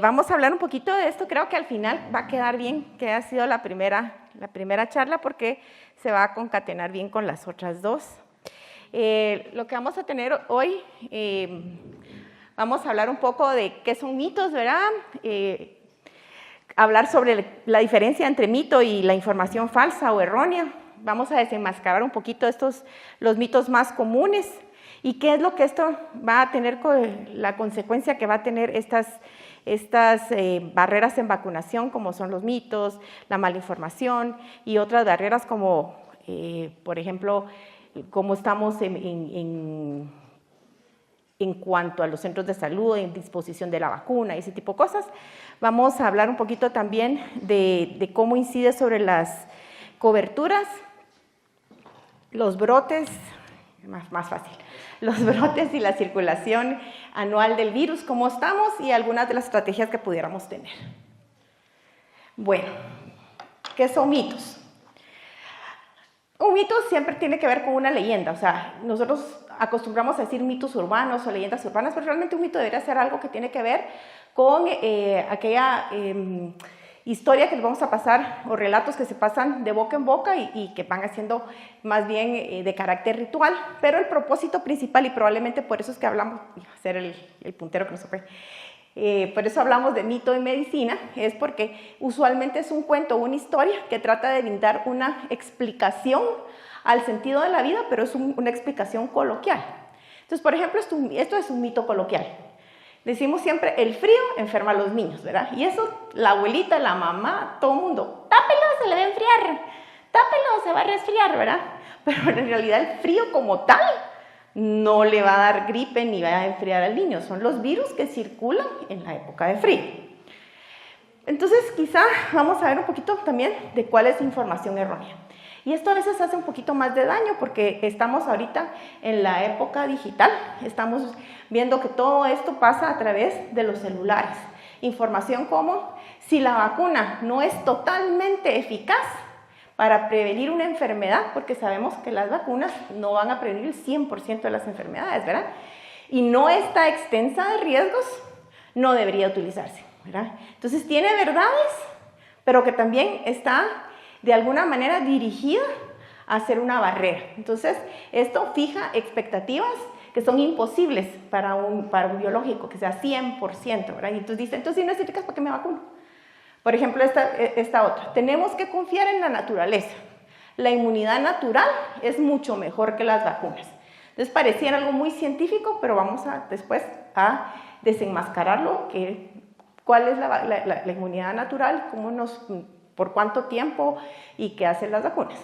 Vamos a hablar un poquito de esto, creo que al final va a quedar bien que ha sido la primera charla porque se va a concatenar bien con las otras dos. Lo que vamos a tener hoy, vamos a hablar un poco de qué son mitos, ¿verdad? Hablar sobre la diferencia entre mito y la información falsa o errónea. Vamos a desenmascarar un poquito los mitos más comunes y qué es lo que esto va a tener, la consecuencia que va a tener estas barreras en vacunación, como son los mitos, la mala información y otras barreras como, por ejemplo, cómo estamos en cuanto a los centros de salud, en disposición de la vacuna y ese tipo de cosas. Vamos a hablar un poquito también de cómo incide sobre las coberturas, los brotes, más fácil, los brotes y la circulación anual del virus, cómo estamos y algunas de las estrategias que pudiéramos tener. Bueno, ¿qué son mitos? Un mito siempre tiene que ver con una leyenda, o sea, nosotros acostumbramos a decir mitos urbanos o leyendas urbanas, pero realmente un mito debería ser algo que tiene que ver con aquella historia que les vamos a pasar, o relatos que se pasan de boca en boca y que van haciendo más bien de carácter ritual, pero el propósito principal, y probablemente por eso es que hablamos, voy a hacer el puntero que no se fue, por eso hablamos de mito en medicina, es porque usualmente es un cuento o una historia que trata de brindar una explicación al sentido de la vida, pero es una explicación coloquial. Entonces, por ejemplo, esto es un mito coloquial. Decimos siempre, el frío enferma a los niños, ¿verdad? Y eso, la abuelita, la mamá, todo el mundo, tápelo, se le va a enfriar, tápelo, se va a resfriar, ¿verdad? Pero en realidad el frío como tal no le va a dar gripe ni va a enfriar al niño, son los virus que circulan en la época de frío. Entonces, quizá vamos a ver un poquito también de cuál es información errónea. Y esto a veces hace un poquito más de daño porque estamos ahorita en la época digital, estamos viendo que todo esto pasa a través de los celulares. Información como si la vacuna no es totalmente eficaz para prevenir una enfermedad, porque sabemos que las vacunas no van a prevenir el 100% de las enfermedades, ¿verdad? Y no está extensa de riesgos, no debería utilizarse, ¿verdad? Entonces tiene verdades, pero que también está de alguna manera dirigida a hacer una barrera. Entonces, esto fija expectativas que son imposibles para un biológico, que sea 100%, ¿verdad? Y entonces dice, entonces si no es eficaz, ¿para qué me vacuno? Por ejemplo, esta otra. Tenemos que confiar en la naturaleza. La inmunidad natural es mucho mejor que las vacunas. Entonces, pareciera algo muy científico, pero vamos después a desenmascararlo, cuál es la inmunidad natural, por cuánto tiempo y qué hacen las vacunas.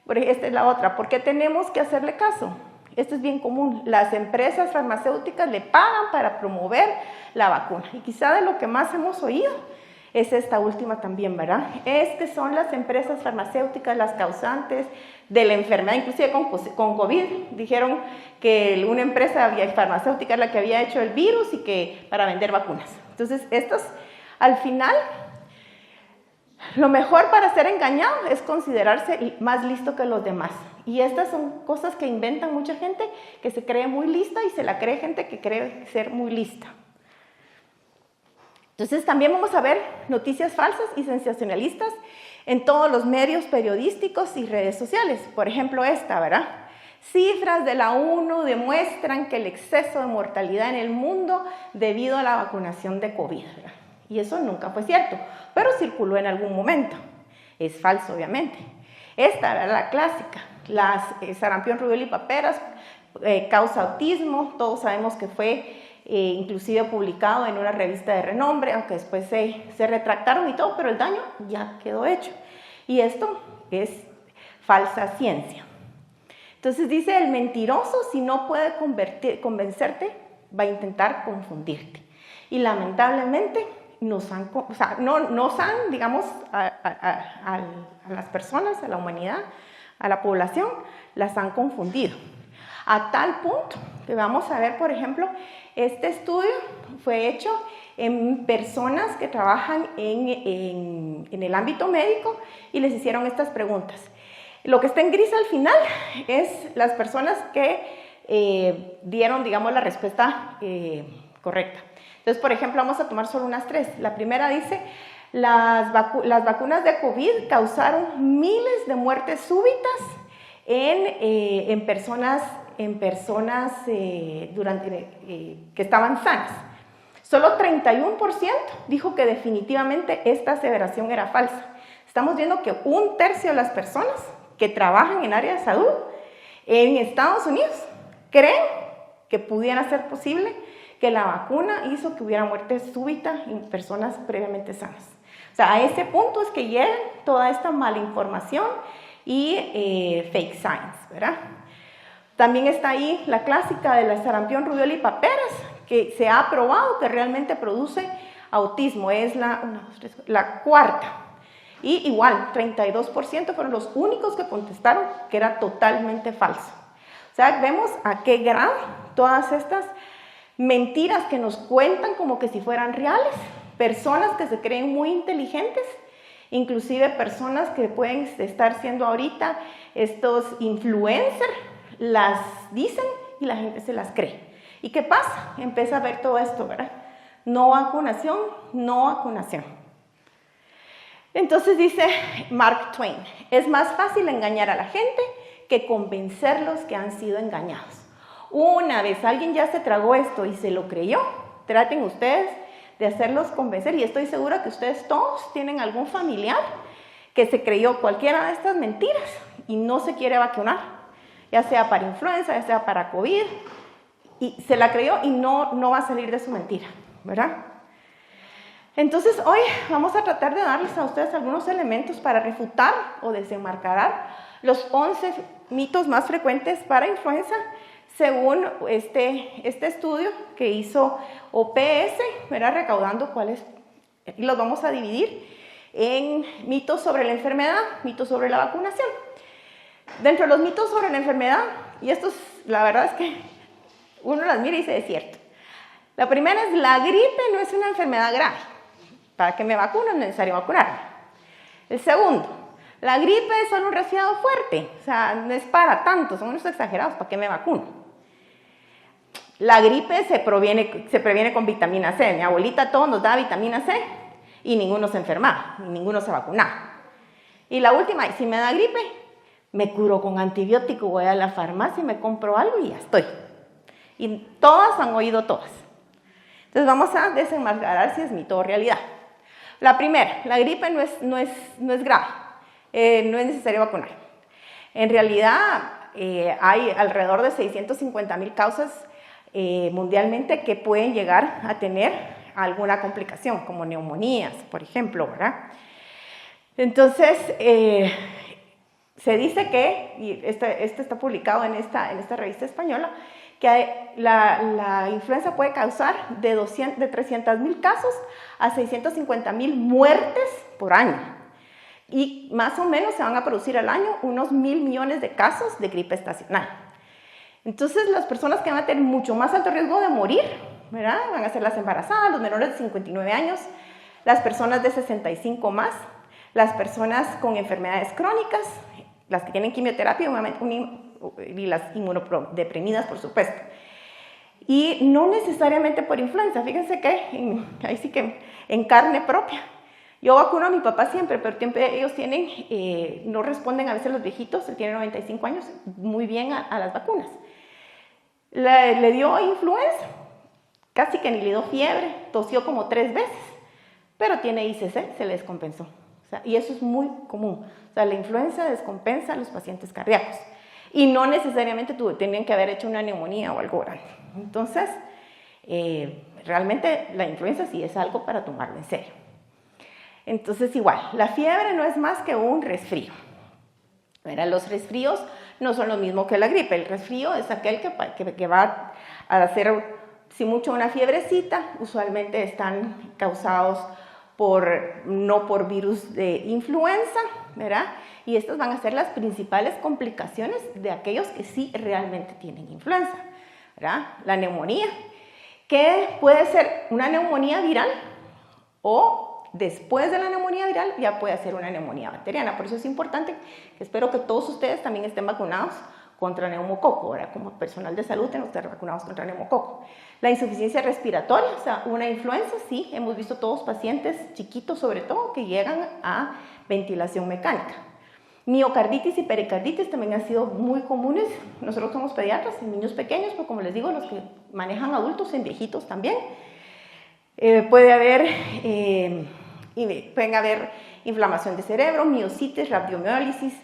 Esta es la otra. ¿Por qué tenemos que hacerle caso? Esto es bien común. Las empresas farmacéuticas le pagan para promover la vacuna. Y quizá de lo que más hemos oído es esta última también, ¿verdad? Es que son las empresas farmacéuticas las causantes de la enfermedad. Inclusive con COVID dijeron que una empresa farmacéutica es la que había hecho el virus y que para vender vacunas. Entonces, estos al final, lo mejor para ser engañado es considerarse más listo que los demás. Y estas son cosas que inventan mucha gente que se cree muy lista y se la cree gente que cree ser muy lista. Entonces también vamos a ver noticias falsas y sensacionalistas en todos los medios periodísticos y redes sociales. Por ejemplo esta, ¿verdad? Cifras de la ONU demuestran que el exceso de mortalidad en el mundo debido a la vacunación de COVID, ¿verdad? Y eso nunca fue cierto, pero circuló en algún momento. Es falso, obviamente. Esta era la clásica. Sarampión, rubiola y paperas causa autismo. Todos sabemos que fue inclusive publicado en una revista de renombre, aunque después se retractaron y todo, pero el daño ya quedó hecho. Y esto es falsa ciencia. Entonces dice, el mentiroso, si no puede convencerte, va a intentar confundirte. Y lamentablemente digamos, a las personas, a la humanidad, a la población, las han confundido. A tal punto que vamos a ver, por ejemplo, este estudio fue hecho en personas que trabajan en el ámbito médico y les hicieron estas preguntas. Lo que está en gris al final es las personas que dieron, digamos, la respuesta correcta. Entonces, por ejemplo, vamos a tomar solo unas 3. La primera dice, las vacunas de COVID causaron miles de muertes súbitas en personas que estaban sanas. Solo 31% dijo que definitivamente esta aseveración era falsa. Estamos viendo que 1/3 de las personas que trabajan en área de salud en Estados Unidos creen que pudiera ser posible que la vacuna hizo que hubiera muerte súbita en personas previamente sanas. O sea, a ese punto es que llega toda esta mala información y fake science, ¿verdad? También está ahí la clásica de la sarampión, rubiola y paperas, que se ha probado que realmente produce autismo. Es la cuarta. Y igual, 32% fueron los únicos que contestaron que era totalmente falso. O sea, vemos a qué grado todas estas mentiras que nos cuentan como que si fueran reales, personas que se creen muy inteligentes, inclusive personas que pueden estar siendo ahorita estos influencers, las dicen y la gente se las cree. ¿Y qué pasa? Empieza a ver todo esto, ¿verdad? No vacunación, no vacunación. Entonces dice Mark Twain, es más fácil engañar a la gente que convencerlos que han sido engañados. Una vez alguien ya se tragó esto y se lo creyó, traten ustedes de hacerlos convencer, y estoy segura que ustedes todos tienen algún familiar que se creyó cualquiera de estas mentiras y no se quiere vacunar, ya sea para influenza, ya sea para COVID, y se la creyó y no va a salir de su mentira, ¿verdad? Entonces hoy vamos a tratar de darles a ustedes algunos elementos para refutar o desenmascarar los 11 mitos más frecuentes para influenza según este estudio que hizo OPS, ¿verdad? Recaudando cuáles, y los vamos a dividir en mitos sobre la enfermedad, mitos sobre la vacunación. Dentro de los mitos sobre la enfermedad, y estos la verdad es que uno las mira y dice, es cierto. La primera es, la gripe no es una enfermedad grave. Para que me vacuno es necesario vacunarme. El segundo, la gripe es solo un resfriado fuerte, o sea, no es para tanto, son unos exagerados, ¿para qué me vacuno? La gripe se previene con vitamina C. Mi abuelita todo nos da vitamina C y ninguno se enfermaba, y ninguno se vacunaba. Y la última, si me da gripe, me curo con antibiótico, voy a la farmacia y me compro algo y ya estoy. Y todas han oído todas. Entonces vamos a desenmascarar si es mito o realidad. La primera, la gripe no es grave, no es necesario vacunar. En realidad hay alrededor de 650,000 causas mundialmente que pueden llegar a tener alguna complicación, como neumonías, por ejemplo, ¿verdad? Entonces, se dice que, y esto está publicado en esta revista española, que la influenza puede causar de 300,000 casos a 650,000 muertes por año. Y más o menos se van a producir al año unos 1,000 millones de casos de gripe estacional. Entonces, las personas que van a tener mucho más alto riesgo de morir, ¿verdad? Van a ser las embarazadas, los menores de 59 años, las personas de 65 más, las personas con enfermedades crónicas, las que tienen quimioterapia y las inmunodeprimidas, por supuesto. Y no necesariamente por influenza, fíjense que ahí sí que en carne propia. Yo vacuno a mi papá siempre, pero ellos no responden a veces los viejitos, él tiene 95 años, muy bien a las vacunas. Le dio influenza, casi que ni le dio fiebre, tosió como 3 veces, pero tiene ICC, se le descompensó. O sea, y eso es muy común. O sea, la influenza descompensa a los pacientes cardíacos. Y no necesariamente tenían que haber hecho una neumonía o algo grande. Entonces, realmente la influenza sí es algo para tomarlo en serio. Entonces, igual, la fiebre no es más que un resfrío. ¿Verdad? Los resfríos no son lo mismo que la gripe. El resfrío es aquel que va a hacer, si mucho, una fiebrecita. Usualmente están causados no por virus de influenza, ¿verdad? Y estas van a ser las principales complicaciones de aquellos que sí realmente tienen influenza, ¿verdad? La neumonía, que puede ser una neumonía viral o después de la neumonía viral ya puede ser una neumonía bacteriana. Por eso es importante, espero que todos ustedes también estén vacunados contra neumococo. Ahora, como personal de salud tenemos que estar vacunados contra neumococo. La insuficiencia respiratoria, o sea, una influenza, sí, hemos visto todos pacientes chiquitos sobre todo que llegan a ventilación mecánica. Miocarditis y pericarditis también han sido muy comunes. Nosotros somos pediatras en niños pequeños, pero como les digo, los que manejan adultos, en viejitos también. Pueden haber inflamación de cerebro, miocitis, rabdomiólisis,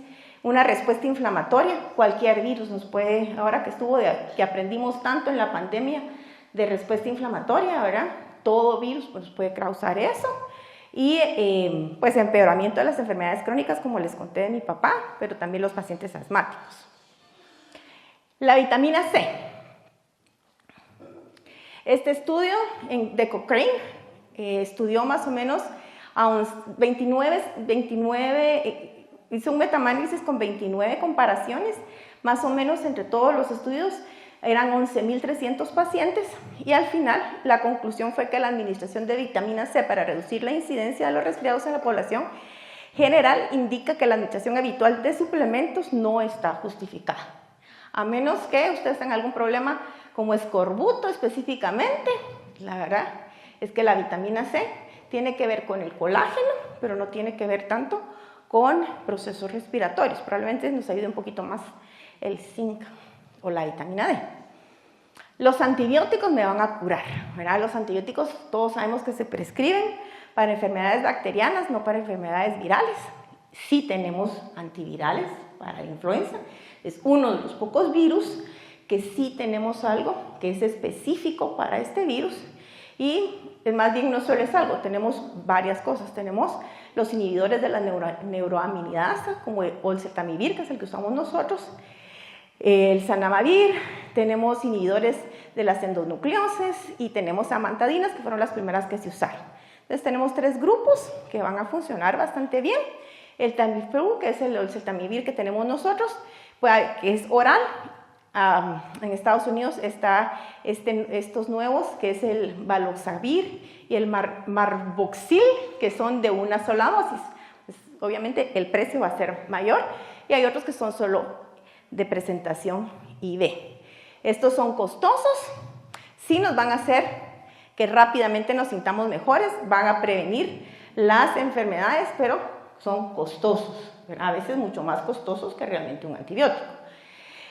una respuesta inflamatoria. Cualquier virus nos puede, ahora que aprendimos tanto en la pandemia de respuesta inflamatoria, ¿verdad? Todo virus pues, puede causar eso. Y pues empeoramiento de las enfermedades crónicas, como les conté de mi papá, pero también los pacientes asmáticos. La vitamina C. Este estudio de Cochrane estudió más o menos a 29, hizo un metaanálisis con 29 comparaciones, más o menos entre todos los estudios eran 11.300 pacientes y al final la conclusión fue que la administración de vitamina C para reducir la incidencia de los resfriados en la población general indica que la administración habitual de suplementos no está justificada. A menos que ustedes tengan algún problema como escorbuto específicamente, la verdad es que la vitamina C tiene que ver con el colágeno, pero no tiene que ver tanto con procesos respiratorios. Probablemente nos ayude un poquito más el zinc o la vitamina D. Los antibióticos me van a curar, ¿verdad? Los antibióticos todos sabemos que se prescriben para enfermedades bacterianas, no para enfermedades virales. Sí tenemos antivirales para la influenza, es uno de los pocos virus que sí tenemos algo que es específico para este virus y más bien no solo es algo, tenemos varias cosas. Tenemos los inhibidores de la neuroaminidasa como el oseltamivir, que es el que usamos nosotros, el zanamivir, tenemos inhibidores de las endonucleosis y tenemos amantadinas, que fueron las primeras que se usaron. Entonces tenemos 3 grupos que van a funcionar bastante bien. El Tamiflu, que es el oseltamivir que tenemos nosotros, que es oral. En Estados Unidos está estos nuevos, que es el Baloxavir y el Marboxil, que son de una sola dosis. Pues, obviamente el precio va a ser mayor y hay otros que son solo de presentación IV. Estos son costosos, sí nos van a hacer que rápidamente nos sintamos mejores, van a prevenir las enfermedades, pero son costosos, ¿verdad? A veces mucho más costosos que realmente un antibiótico.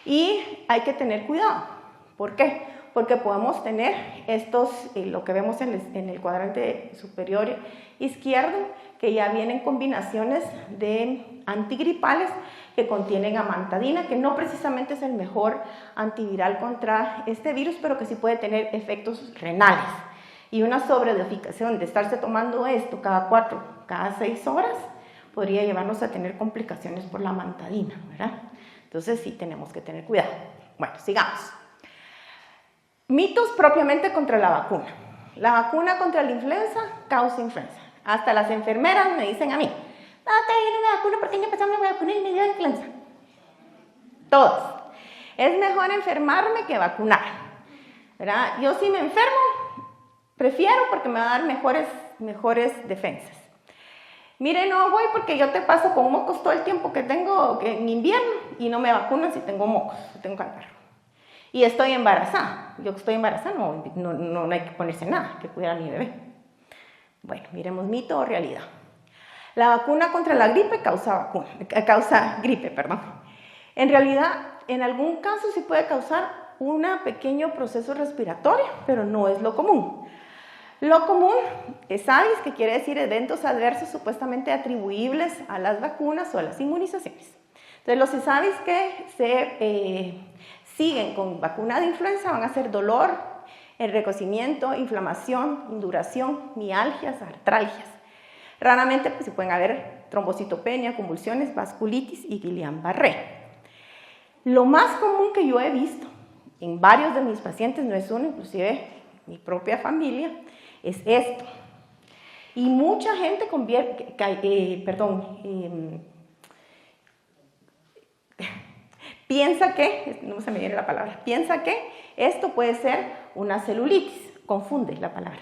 Y hay que tener cuidado. ¿Por qué? Porque podemos tener estos, lo que vemos en el cuadrante superior izquierdo, que ya vienen combinaciones de antigripales que contienen amantadina, que no precisamente es el mejor antiviral contra este virus, pero que sí puede tener efectos renales. Y una sobredosificación de estarse tomando esto cada 6 horas podría llevarnos a tener complicaciones por la amantadina, ¿verdad? Entonces sí tenemos que tener cuidado. Bueno, sigamos. Mitos propiamente contra la vacuna. La vacuna contra la influenza causa influenza. Hasta las enfermeras me dicen a mí, no te viene una vacuna porque ya empezamos a vacunar y me dio influenza. Todos. Es mejor enfermarme que vacunar, ¿verdad? Yo si me enfermo, prefiero porque me va a dar mejores defensas. Mire, no voy porque yo te paso con mocos todo el tiempo que tengo en invierno y no me vacunan si tengo mocos, si tengo catarro. Y estoy embarazada. Yo que estoy embarazada no hay que ponerse nada, hay que cuidar a mi bebé. Bueno, miremos mito o realidad. La vacuna contra la gripe causa gripe. En realidad, en algún caso sí puede causar un pequeño proceso respiratorio, pero no es lo común. Lo común es ADIS, que quiere decir eventos adversos supuestamente atribuibles a las vacunas o a las inmunizaciones. Entonces, los ADIS que se siguen con vacuna de influenza van a ser dolor, enrojecimiento, inflamación, induración, mialgias, artralgias. Raramente pues, se pueden haber trombocitopenia, convulsiones, vasculitis y Guillain-Barré. Lo más común que yo he visto en varios de mis pacientes, no es uno, inclusive mi propia familia, es esto. Y mucha gente piensa que, no se me viene la palabra, piensa que esto puede ser una celulitis, confunde la palabra.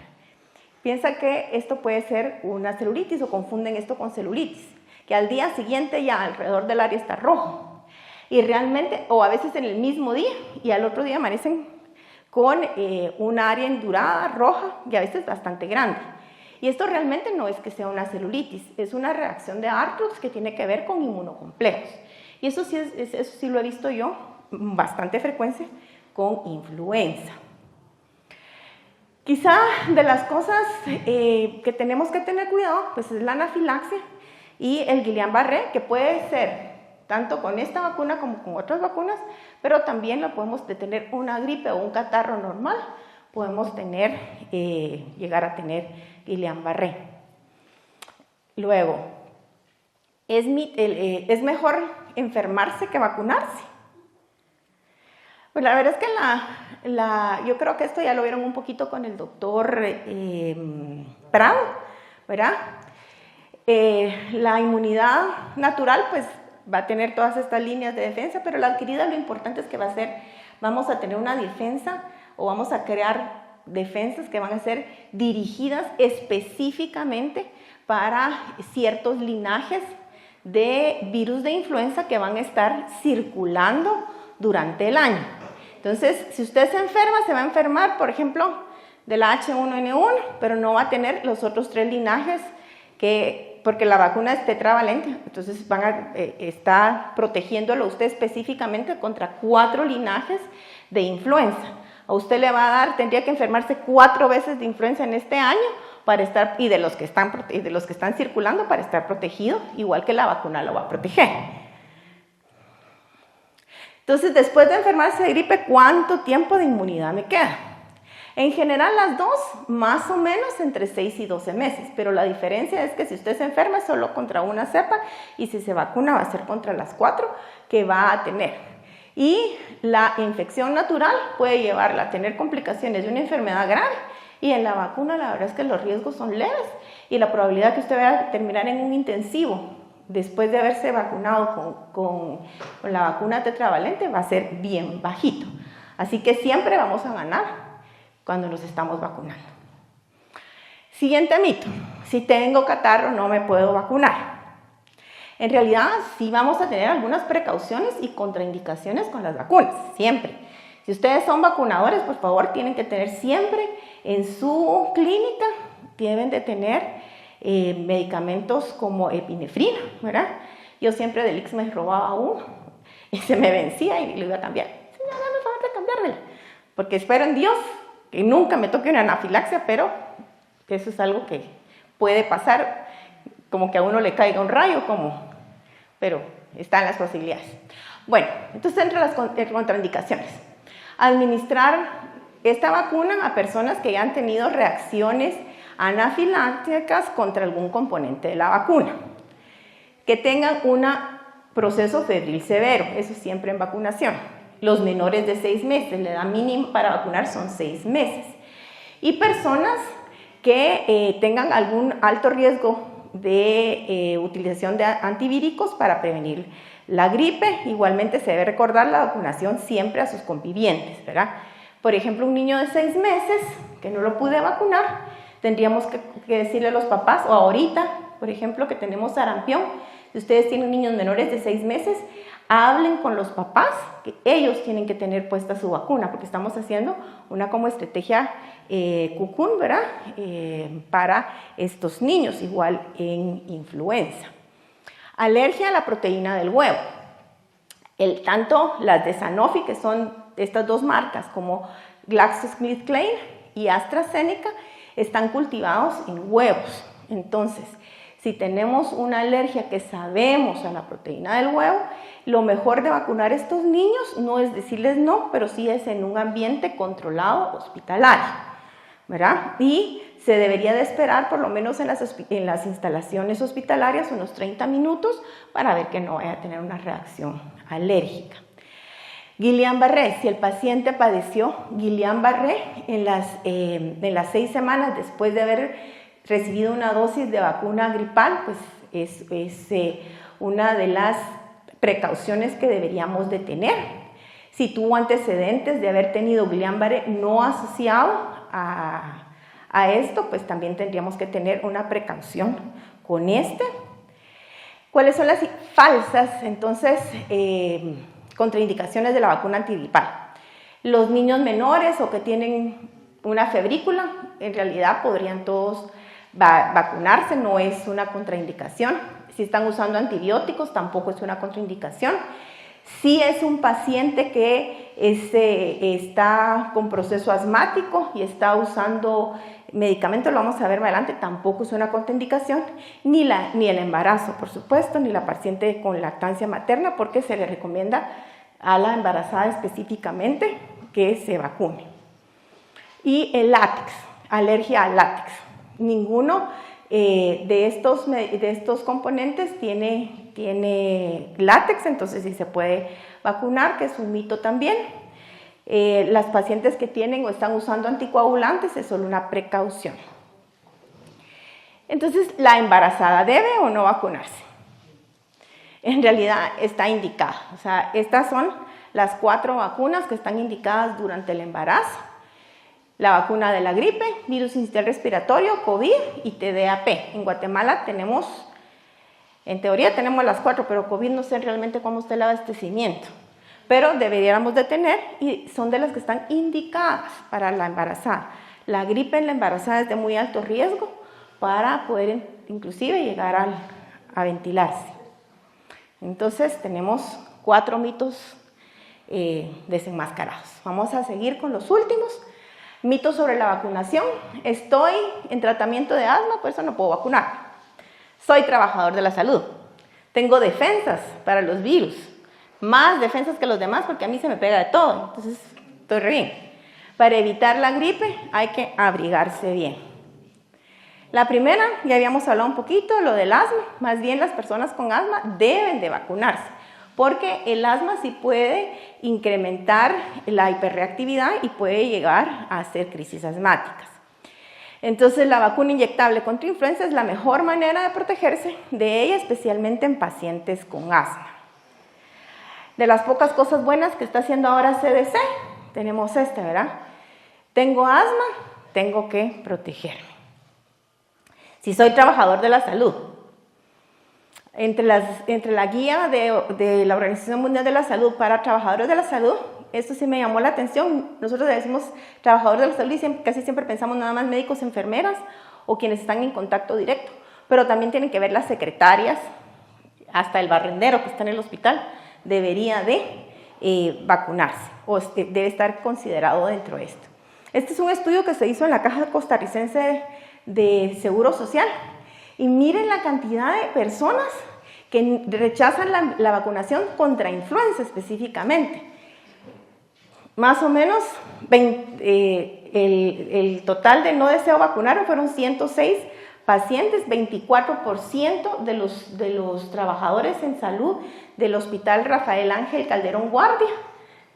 Piensa que esto puede ser una celulitis o confunden esto con celulitis, que al día siguiente ya alrededor del área está rojo. Y realmente, o a veces en el mismo día, y al otro día amanecen con una área endurada, roja, y a veces bastante grande. Y esto realmente no es que sea una celulitis, es una reacción de Arthrops que tiene que ver con inmunocomplejos. Y eso sí lo he visto yo bastante frecuencia con influenza. Quizá de las cosas que tenemos que tener cuidado, pues es la anafilaxia y el Guillain-Barré, que puede ser tanto con esta vacuna como con otras vacunas, pero también lo podemos de tener una gripe o un catarro normal, podemos llegar a tener Guillain-Barré. Luego, ¿es mejor enfermarse que vacunarse? Pues la verdad es que yo creo que esto ya lo vieron un poquito con el doctor Prado, ¿verdad? La inmunidad natural, pues va a tener todas estas líneas de defensa, pero la adquirida lo importante es que vamos a tener una defensa o vamos a crear defensas que van a ser dirigidas específicamente para ciertos linajes de virus de influenza que van a estar circulando durante el año. Entonces, si usted se enferma, se va a enfermar, por ejemplo, de la H1N1, pero no va a tener los otros 3 linajes porque la vacuna es tetravalente, entonces está protegiéndolo usted específicamente contra 4 linajes de influenza. A usted le va a dar, tendría que enfermarse 4 veces de influenza en este año para estar, y de los que están circulando para estar protegido, igual que la vacuna lo va a proteger. Entonces, después de enfermarse de gripe, ¿cuánto tiempo de inmunidad me queda? En general, las dos, más o menos entre 6 y 12 meses, pero la diferencia es que si usted se enferma es solo contra una cepa y si se vacuna va a ser contra las 4 que va a tener. Y la infección natural puede llevarla a tener complicaciones de una enfermedad grave y en la vacuna la verdad es que los riesgos son leves y la probabilidad que usted vaya a terminar en un intensivo después de haberse vacunado con la vacuna tetravalente va a ser bien bajito. Así que siempre vamos a ganar cuando nos estamos vacunando. Siguiente mito, si tengo catarro no me puedo vacunar. En realidad sí vamos a tener algunas precauciones y contraindicaciones con las vacunas, siempre. Si ustedes son vacunadores, por favor, tienen que tener siempre en su clínica, deben de tener medicamentos como epinefrina, ¿verdad? Yo siempre del Ix me robaba uno y se me vencía y le iba a cambiar. Señora, dame el favor de cambiármela, porque espero en Dios que nunca me toque una anafilaxia, pero eso es algo que puede pasar, como que a uno le caiga un rayo, pero están las posibilidades. Bueno, entonces entre las contraindicaciones. Administrar esta vacuna a personas que ya han tenido reacciones anafilácticas contra algún componente de la vacuna. Que tengan un proceso febril severo, eso siempre en vacunación. Los menores de 6 meses, la edad mínima para vacunar son 6 meses. Y personas que tengan algún alto riesgo de utilización de antivíricos para prevenir la gripe. Igualmente se debe recordar la vacunación siempre a sus convivientes, ¿verdad? Por ejemplo, un niño de 6 meses que no lo pude vacunar, tendríamos que decirle a los papás, o ahorita, por ejemplo, que tenemos sarampión, si ustedes tienen niños menores de 6 meses, hablen con los papás, que ellos tienen que tener puesta su vacuna, porque estamos haciendo una como estrategia cucún, ¿verdad? Para estos niños, igual en influenza. Alergia a la proteína del huevo. Tanto las de Sanofi, que son estas 2 marcas, como GlaxoSmithKline y AstraZeneca, están cultivados en huevos. Entonces, si tenemos una alergia que sabemos a la proteína del huevo, lo mejor de vacunar a estos niños no es decirles no, pero sí es en un ambiente controlado hospitalario, ¿verdad? Y se debería de esperar por lo menos en las instalaciones hospitalarias unos 30 minutos para ver que no vaya a tener una reacción alérgica. Guillain-Barré, si el paciente padeció Guillain-Barré en las 6 semanas después de haber recibido una dosis de vacuna gripal, pues es una de las precauciones que deberíamos de tener. Si tuvo antecedentes de haber tenido Guillain-Barré no asociado a esto, pues también tendríamos que tener una precaución con este. ¿Cuáles son las falsas? Entonces, contraindicaciones de la vacuna antigripal. Los niños menores o que tienen una febrícula, en realidad podrían todos vacunarse, no es una contraindicación. Si están usando antibióticos, tampoco es una contraindicación. Si es un paciente que está con proceso asmático y está usando medicamentos, lo vamos a ver más adelante, tampoco es una contraindicación, ni el embarazo, por supuesto, ni la paciente con lactancia materna, porque se le recomienda a la embarazada específicamente que se vacune. Y el látex, alergia al látex. Ninguno de estos componentes tiene látex, entonces sí se puede vacunar, que es un mito también. Las pacientes que tienen o están usando anticoagulantes es solo una precaución. Entonces, ¿la embarazada debe o no vacunarse? En realidad está indicada. O sea, estas son las 4 vacunas que están indicadas durante el embarazo. La vacuna de la gripe, virus sincitial respiratorio, COVID y TDAP. En Guatemala tenemos, en teoría tenemos las 4, pero COVID no sé realmente cómo está el abastecimiento. Pero deberíamos de tener y son de las que están indicadas para la embarazada. La gripe en la embarazada es de muy alto riesgo para poder inclusive llegar a ventilarse. Entonces tenemos 4 mitos desenmascarados. Vamos a seguir con los últimos. Mitos sobre la vacunación. Estoy en tratamiento de asma, por eso no puedo vacunar. Soy trabajador de la salud. Tengo defensas para los virus. Más defensas que los demás porque a mí se me pega de todo. Entonces, estoy re bien. Para evitar la gripe hay que abrigarse bien. La primera, ya habíamos hablado un poquito, lo del asma. Más bien las personas con asma deben de vacunarse, porque el asma sí puede incrementar la hiperreactividad y puede llegar a hacer crisis asmáticas. Entonces, la vacuna inyectable contra influenza es la mejor manera de protegerse de ella, especialmente en pacientes con asma. De las pocas cosas buenas que está haciendo ahora CDC, tenemos ¿verdad? Tengo asma, tengo que protegerme. Si soy trabajador de la salud, entre la guía de la Organización Mundial de la Salud para trabajadores de la salud, esto sí me llamó la atención. Nosotros decimos trabajadores de la salud y casi siempre pensamos nada más médicos, enfermeras o quienes están en contacto directo, pero también tienen que ver las secretarias, hasta el barrendero que está en el hospital debería de vacunarse o debe estar considerado dentro de esto. Este es un estudio que se hizo en la Caja Costarricense de Seguro Social. Y miren la cantidad de personas que rechazan la vacunación contra influenza específicamente. Más o menos el total de no deseo vacunar fueron 106 pacientes, 24% de los trabajadores en salud del Hospital Rafael Ángel Calderón Guardia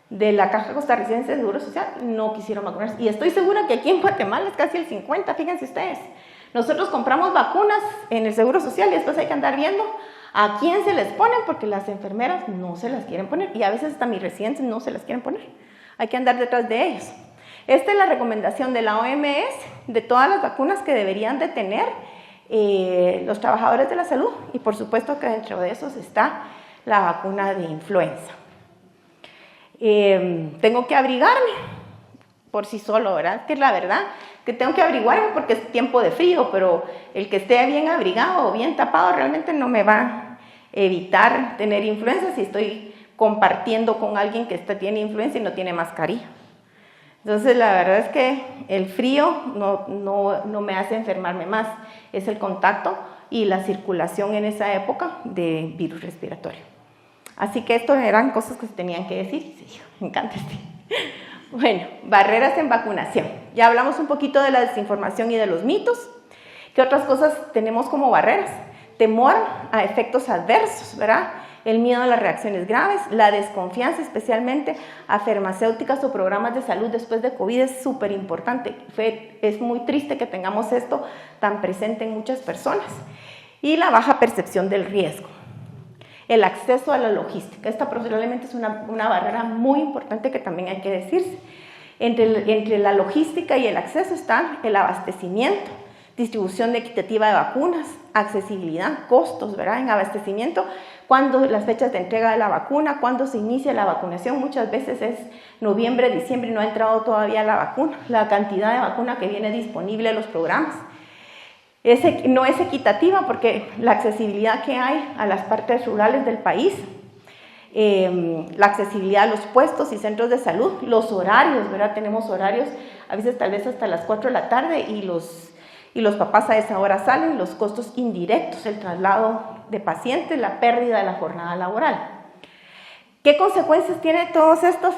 de la Caja Costarricense de Seguro Social no quisieron vacunarse. Y estoy segura que aquí en Guatemala es casi el 50%, fíjense ustedes. Nosotros compramos vacunas en el Seguro Social y después hay que andar viendo a quién se les ponen porque las enfermeras no se las quieren poner y a veces hasta mis residentes no se las quieren poner. Hay que andar detrás de ellos. Esta es la recomendación de la OMS de todas las vacunas que deberían de tener los trabajadores de la salud y por supuesto que dentro de esos está la vacuna de influenza. Tengo que abrigarme por sí solo, ¿verdad? Que es la verdad, que tengo que abrigarme porque es tiempo de frío, pero el que esté bien abrigado o bien tapado realmente no me va a evitar tener influenza si estoy compartiendo con alguien que tiene influenza y no tiene mascarilla. Entonces la verdad es que el frío no me hace enfermarme más, es el contacto y la circulación en esa época de virus respiratorio. Así que esto eran cosas que se tenían que decir. Sí, me encanta Bueno, barreras en vacunación. Ya hablamos un poquito de la desinformación y de los mitos. ¿Qué otras cosas tenemos como barreras? Temor a efectos adversos, ¿verdad? El miedo a las reacciones graves, la desconfianza especialmente a farmacéuticas o programas de salud después de COVID es súper importante. Es muy triste que tengamos esto tan presente en muchas personas. Y la baja percepción del riesgo. El acceso a la logística. Esta probablemente es una barrera muy importante que también hay que decirse. Entre la logística y el acceso está el abastecimiento. distribución equitativa de vacunas, accesibilidad, costos, ¿verdad? En abastecimiento, cuándo las fechas de entrega de la vacuna, cuándo se inicia la vacunación, muchas veces es noviembre, diciembre y no ha entrado todavía la vacuna, la cantidad de vacuna que viene disponible en los programas. No es equitativa porque la accesibilidad que hay a las partes rurales del país, la accesibilidad a los puestos y centros de salud, los horarios, ¿verdad? Tenemos horarios, a veces tal vez hasta las 4 de la tarde y los papás a esa hora salen, los costos indirectos, el traslado de pacientes, la pérdida de la jornada laboral. ¿Qué consecuencias tienen todos estos?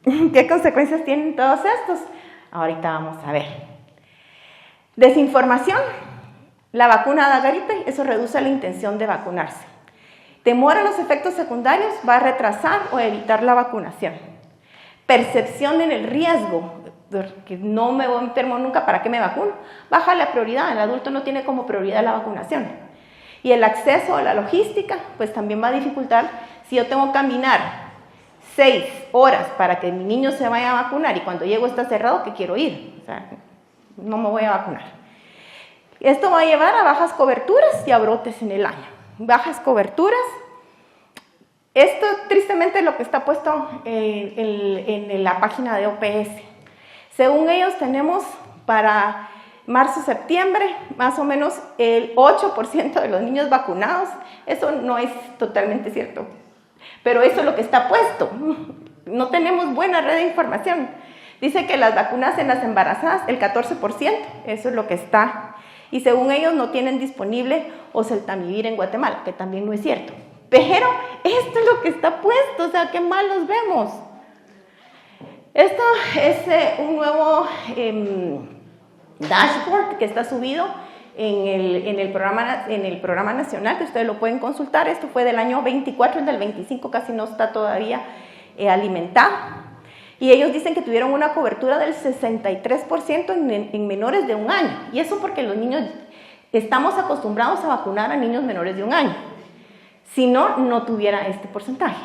¿Qué consecuencias tienen todos estos? Ahorita vamos a ver. Desinformación. La vacuna da gripe, eso reduce la intención de vacunarse. Temor a los efectos secundarios va a retrasar o evitar la vacunación. Percepción en el riesgo, que no me voy enfermo nunca, ¿para qué me vacuno? Baja la prioridad, el adulto no tiene como prioridad la vacunación. Y el acceso a la logística, pues también va a dificultar. Si yo tengo que caminar 6 horas para que mi niño se vaya a vacunar y cuando llego está cerrado, ¿qué quiero ir? O sea, no me voy a vacunar. Esto va a llevar a bajas coberturas y a brotes en el año. Bajas coberturas. Esto tristemente es lo que está puesto en la página de OPS. Según ellos tenemos para marzo-septiembre más o menos el 8% de los niños vacunados. Eso no es totalmente cierto, pero eso es lo que está puesto. No tenemos buena red de información. Dice que las vacunas en las embarazadas, el 14%, eso es lo que está. Y según ellos no tienen disponible oseltamivir en Guatemala, que también no es cierto. Pero esto es lo que está puesto, o sea, qué mal los vemos. Esto es un nuevo dashboard que está subido en el programa nacional, que ustedes lo pueden consultar. Esto fue del año 24, el del 25 casi no está todavía alimentado. Y ellos dicen que tuvieron una cobertura del 63% en menores de 1 año. Y eso porque los niños, estamos acostumbrados a vacunar a niños menores de 1 año. Si no, no tuviera este porcentaje.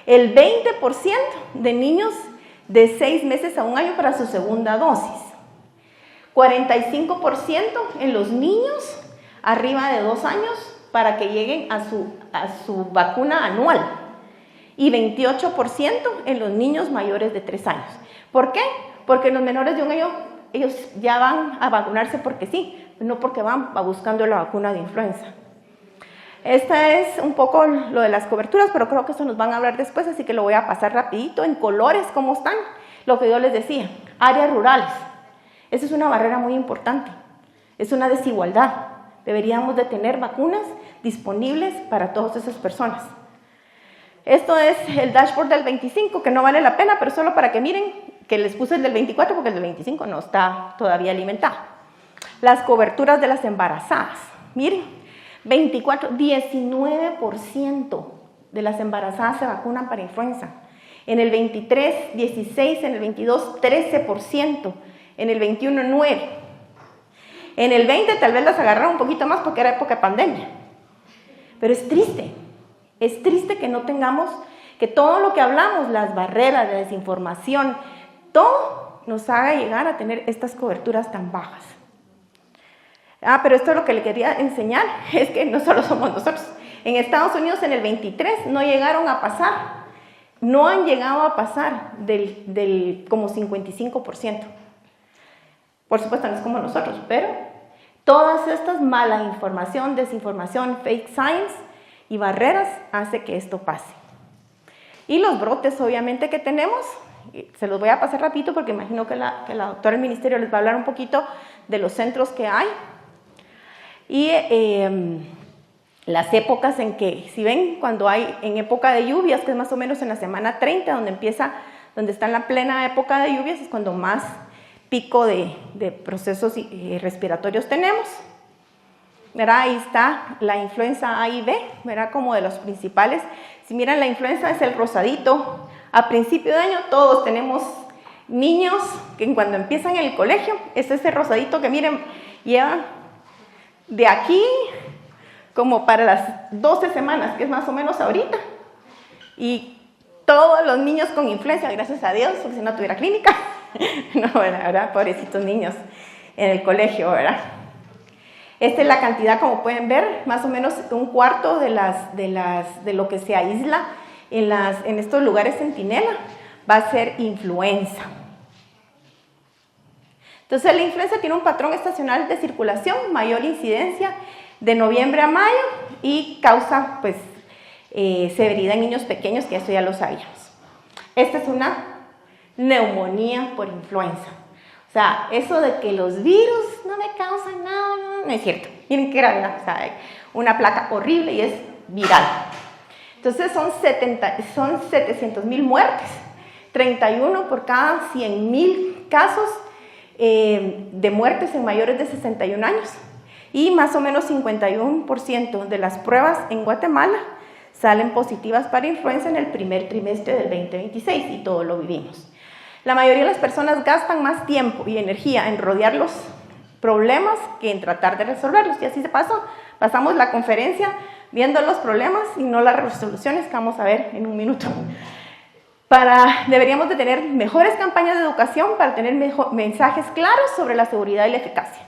El 20% de niños de 6 meses a 1 año para su segunda dosis. 45% en los niños arriba de 2 años para que lleguen a su vacuna anual. Y 28% en los niños mayores de 3 años. ¿Por qué? Porque los menores de 1 año, ellos ya van a vacunarse porque sí, no porque van buscando la vacuna de influenza. Esta es un poco lo de las coberturas, pero creo que eso nos van a hablar después, así que lo voy a pasar rapidito en colores, cómo están. Lo que yo les decía, áreas rurales. Esa es una barrera muy importante, es una desigualdad. Deberíamos de tener vacunas disponibles para todas esas personas. Esto es el dashboard del 25, que no vale la pena, pero solo para que miren que les puse el del 24 porque el del 25 no está todavía alimentado. Las coberturas de las embarazadas. Miren, 19% de las embarazadas se vacunan para influenza. En el 23, 16, en el 22, 13%. En el 21, 9%. En el 20 tal vez las agarraron un poquito más porque era época de pandemia. Pero es triste. Es triste que no tengamos, que todo lo que hablamos, las barreras, la desinformación, todo nos haga llegar a tener estas coberturas tan bajas. Pero esto es lo que le quería enseñar, es que no solo somos nosotros. En Estados Unidos en el 23 no llegaron a pasar, no han llegado a pasar del como 55%. Por supuesto no es como nosotros, pero todas estas mala información, desinformación, fake science y barreras hace que esto pase. Y los brotes obviamente que tenemos, se los voy a pasar rapidito porque imagino que la doctora del ministerio les va a hablar un poquito de los centros que hay. Y las épocas en que, si ven, cuando hay en época de lluvias, que es más o menos en la semana 30, donde está en la plena época de lluvias, es cuando más pico de procesos respiratorios tenemos. ¿Verdad? Ahí está la influenza A y B, ¿verdad? Como de los principales. Si miran, la influenza es el rosadito. A principio de año todos tenemos niños que cuando empiezan el colegio, es ese rosadito que miren, lleva de aquí como para las 12 semanas, que es más o menos ahorita. Y todos los niños con influenza, gracias a Dios, porque si no tuviera clínica. No, ¿verdad? Pobrecitos niños. en el colegio, ¿verdad? Esta es la cantidad, como pueden ver, más o menos un cuarto de lo que se aísla en estos lugares centinela va a ser influenza. Entonces la influenza tiene un patrón estacional de circulación, mayor incidencia de noviembre a mayo y causa pues severidad en niños pequeños, que eso ya lo sabíamos. Esta es una neumonía por influenza. O sea, eso de que los virus no me causan nada, no es cierto. Miren qué gravedad, o sea, una placa horrible y es viral. Entonces son 700,000 muertes, 31 por cada 100,000 casos de muertes en mayores de 61 años. Y más o menos 51% de las pruebas en Guatemala salen positivas para influenza en el primer trimestre del 2026 y todo lo vivimos. La mayoría de las personas gastan más tiempo y energía en rodear los problemas que en tratar de resolverlos. Y así se pasó. Pasamos la conferencia viendo los problemas y no las resoluciones que vamos a ver en un minuto. Deberíamos de tener mejores campañas de educación para tener mensajes claros sobre la seguridad y la eficacia.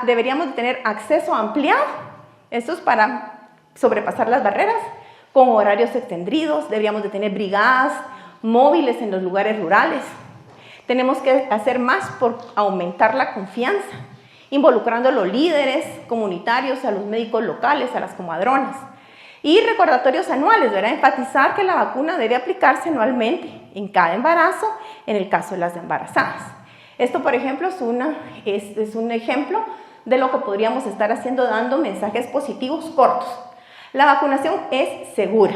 Deberíamos de tener acceso ampliado, esto es para sobrepasar las barreras, con horarios extendidos. Deberíamos de tener brigadas móviles en los lugares rurales. Tenemos que hacer más por aumentar la confianza, involucrando a los líderes comunitarios, a los médicos locales, a las comadronas. Y recordatorios anuales, ¿verdad? Enfatizar que la vacuna debe aplicarse anualmente en cada embarazo, en el caso de las embarazadas. Esto, por ejemplo, es un ejemplo de lo que podríamos estar haciendo, dando mensajes positivos cortos. La vacunación es segura.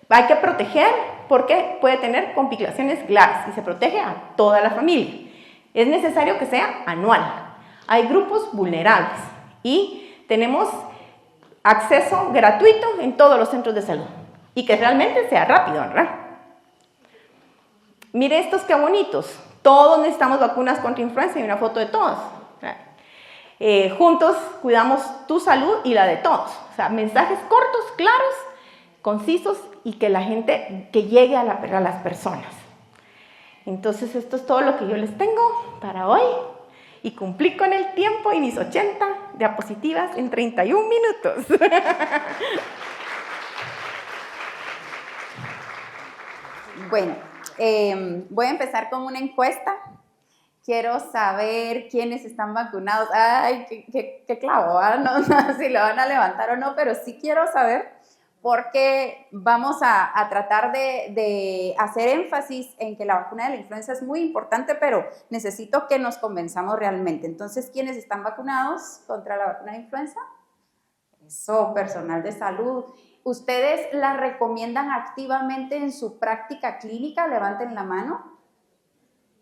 Hay que proteger porque puede tener complicaciones graves y se protege a toda la familia. Es necesario que sea anual. Hay grupos vulnerables y tenemos acceso gratuito en todos los centros de salud y que realmente sea rápido, ¿verdad? Mire estos qué bonitos. Todos necesitamos vacunas contra influenza y una foto de todos. Juntos cuidamos tu salud y la de todos. O sea, mensajes cortos, claros, concisos y que la gente, que llegue a las personas. Entonces esto es todo lo que yo les tengo para hoy y cumplí con el tiempo y mis 80 diapositivas en 31 minutos. Bueno, voy a empezar con una encuesta. Quiero saber quiénes están vacunados. Ay, qué clavo, ¿eh? No sé si lo van a levantar o no, pero sí quiero saber, porque vamos a tratar de hacer énfasis en que la vacuna de la influenza es muy importante, pero necesito que nos convenzamos realmente. Entonces, ¿quiénes están vacunados contra la vacuna de influenza? Eso, personal de salud. ¿Ustedes la recomiendan activamente en su práctica clínica? Levanten la mano.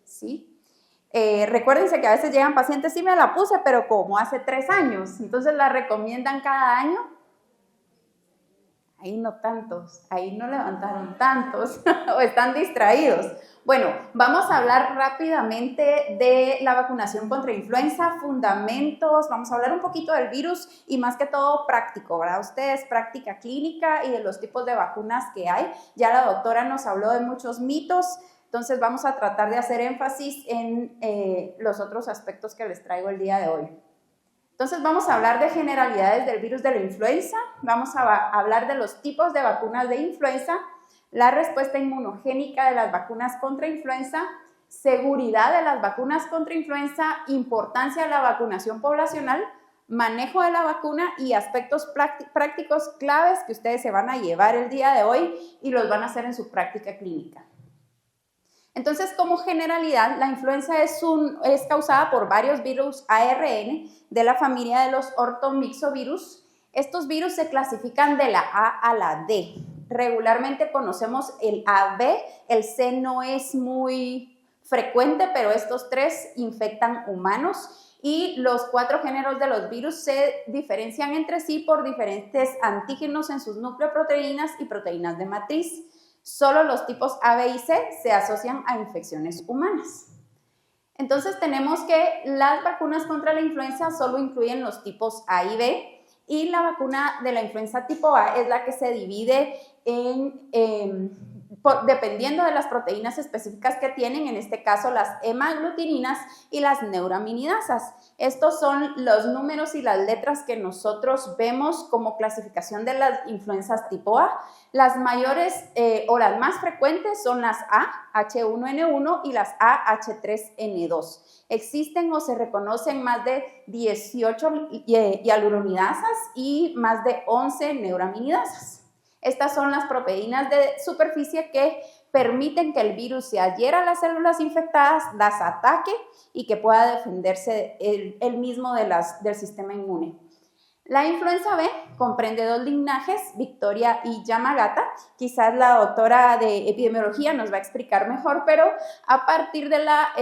¿Sí? Recuérdense que a veces llegan pacientes, sí me la puse, pero como hace 3 años. Entonces, ¿la recomiendan cada año? Ahí no tantos, ahí no levantaron tantos o están distraídos. Bueno, vamos a hablar rápidamente de la vacunación contra influenza, fundamentos, vamos a hablar un poquito del virus y más que todo práctico, ¿verdad? Ustedes, práctica clínica y de los tipos de vacunas que hay. Ya la doctora nos habló de muchos mitos, entonces vamos a tratar de hacer énfasis en los otros aspectos que les traigo el día de hoy. Entonces vamos a hablar de generalidades del virus de la influenza, vamos a hablar de los tipos de vacunas de influenza, la respuesta inmunogénica de las vacunas contra influenza, seguridad de las vacunas contra influenza, importancia de la vacunación poblacional, manejo de la vacuna y aspectos prácticos claves que ustedes se van a llevar el día de hoy y los van a hacer en su práctica clínica. Entonces, como generalidad, la influenza es causada por varios virus ARN de la familia de los ortomixovirus. Estos virus se clasifican de la A a la D. Regularmente conocemos el AB, el C no es muy frecuente, pero estos 3 infectan humanos y los 4 géneros de los virus se diferencian entre sí por diferentes antígenos en sus nucleoproteínas y proteínas de matriz. Solo los tipos A, B y C se asocian a infecciones humanas. Entonces tenemos que las vacunas contra la influenza solo incluyen los tipos A y B y la vacuna de la influenza tipo A es la que se divide dependiendo de las proteínas específicas que tienen, en este caso las hemaglutininas y las neuraminidasas. Estos son los números y las letras que nosotros vemos como clasificación de las influencias tipo A. Las mayores o las más frecuentes son las A, H1N1 y las A, H3N2. Existen o se reconocen más de 18 hialuronidasas y más de 11 neuraminidasas. Estas son las proteínas de superficie que permiten que el virus se adhiera a las células infectadas, las ataque y que pueda defenderse él mismo del sistema inmune. La influenza B comprende dos linajes, Victoria y Yamagata. Quizás la doctora de epidemiología nos va a explicar mejor, pero a partir de la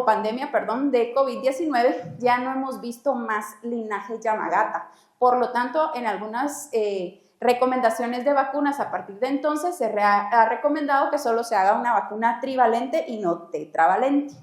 pandemia de COVID-19 ya no hemos visto más linaje Yamagata. Por lo tanto, en algunas recomendaciones de vacunas a partir de entonces se ha recomendado que solo se haga una vacuna trivalente y no tetravalente.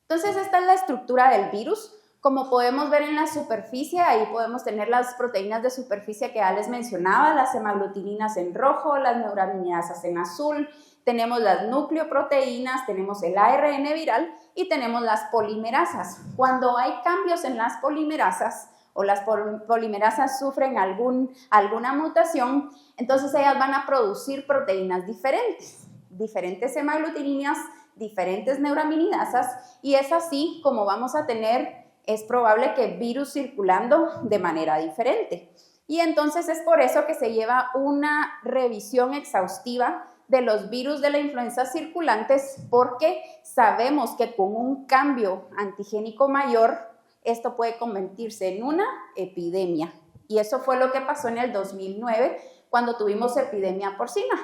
Entonces, esta es la estructura del virus. Como podemos ver en la superficie, ahí podemos tener las proteínas de superficie que ya les mencionaba, las hemaglutininas en rojo, las neuraminidasas en azul, tenemos las nucleoproteínas, tenemos el ARN viral y tenemos las polimerasas. Cuando hay cambios en las polimerasas o las polimerasas sufren alguna mutación, entonces ellas van a producir proteínas diferentes hemaglutininas, diferentes neuraminidasas, y es así como vamos a tener, es probable que virus circulando de manera diferente. Y entonces es por eso que se lleva una revisión exhaustiva de los virus de la influenza circulantes, porque sabemos que con un cambio antigénico mayor, esto puede convertirse en una epidemia. Y eso fue lo que pasó en el 2009, cuando tuvimos epidemia porcina.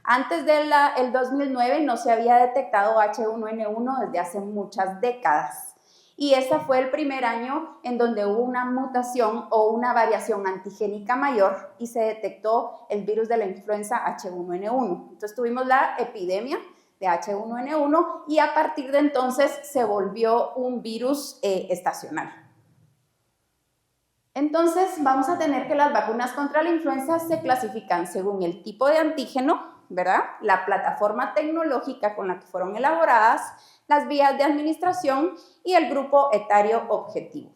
Antes del 2009 no se había detectado H1N1 desde hace muchas décadas. Y ese fue el primer año en donde hubo una mutación o una variación antigénica mayor y se detectó el virus de la influenza H1N1. Entonces tuvimos la epidemia de H1N1 y a partir de entonces se volvió un virus estacional. Entonces vamos a tener que las vacunas contra la influenza se clasifican según el tipo de antígeno, ¿verdad? La plataforma tecnológica con la que fueron elaboradas, las vías de administración y el grupo etario objetivo.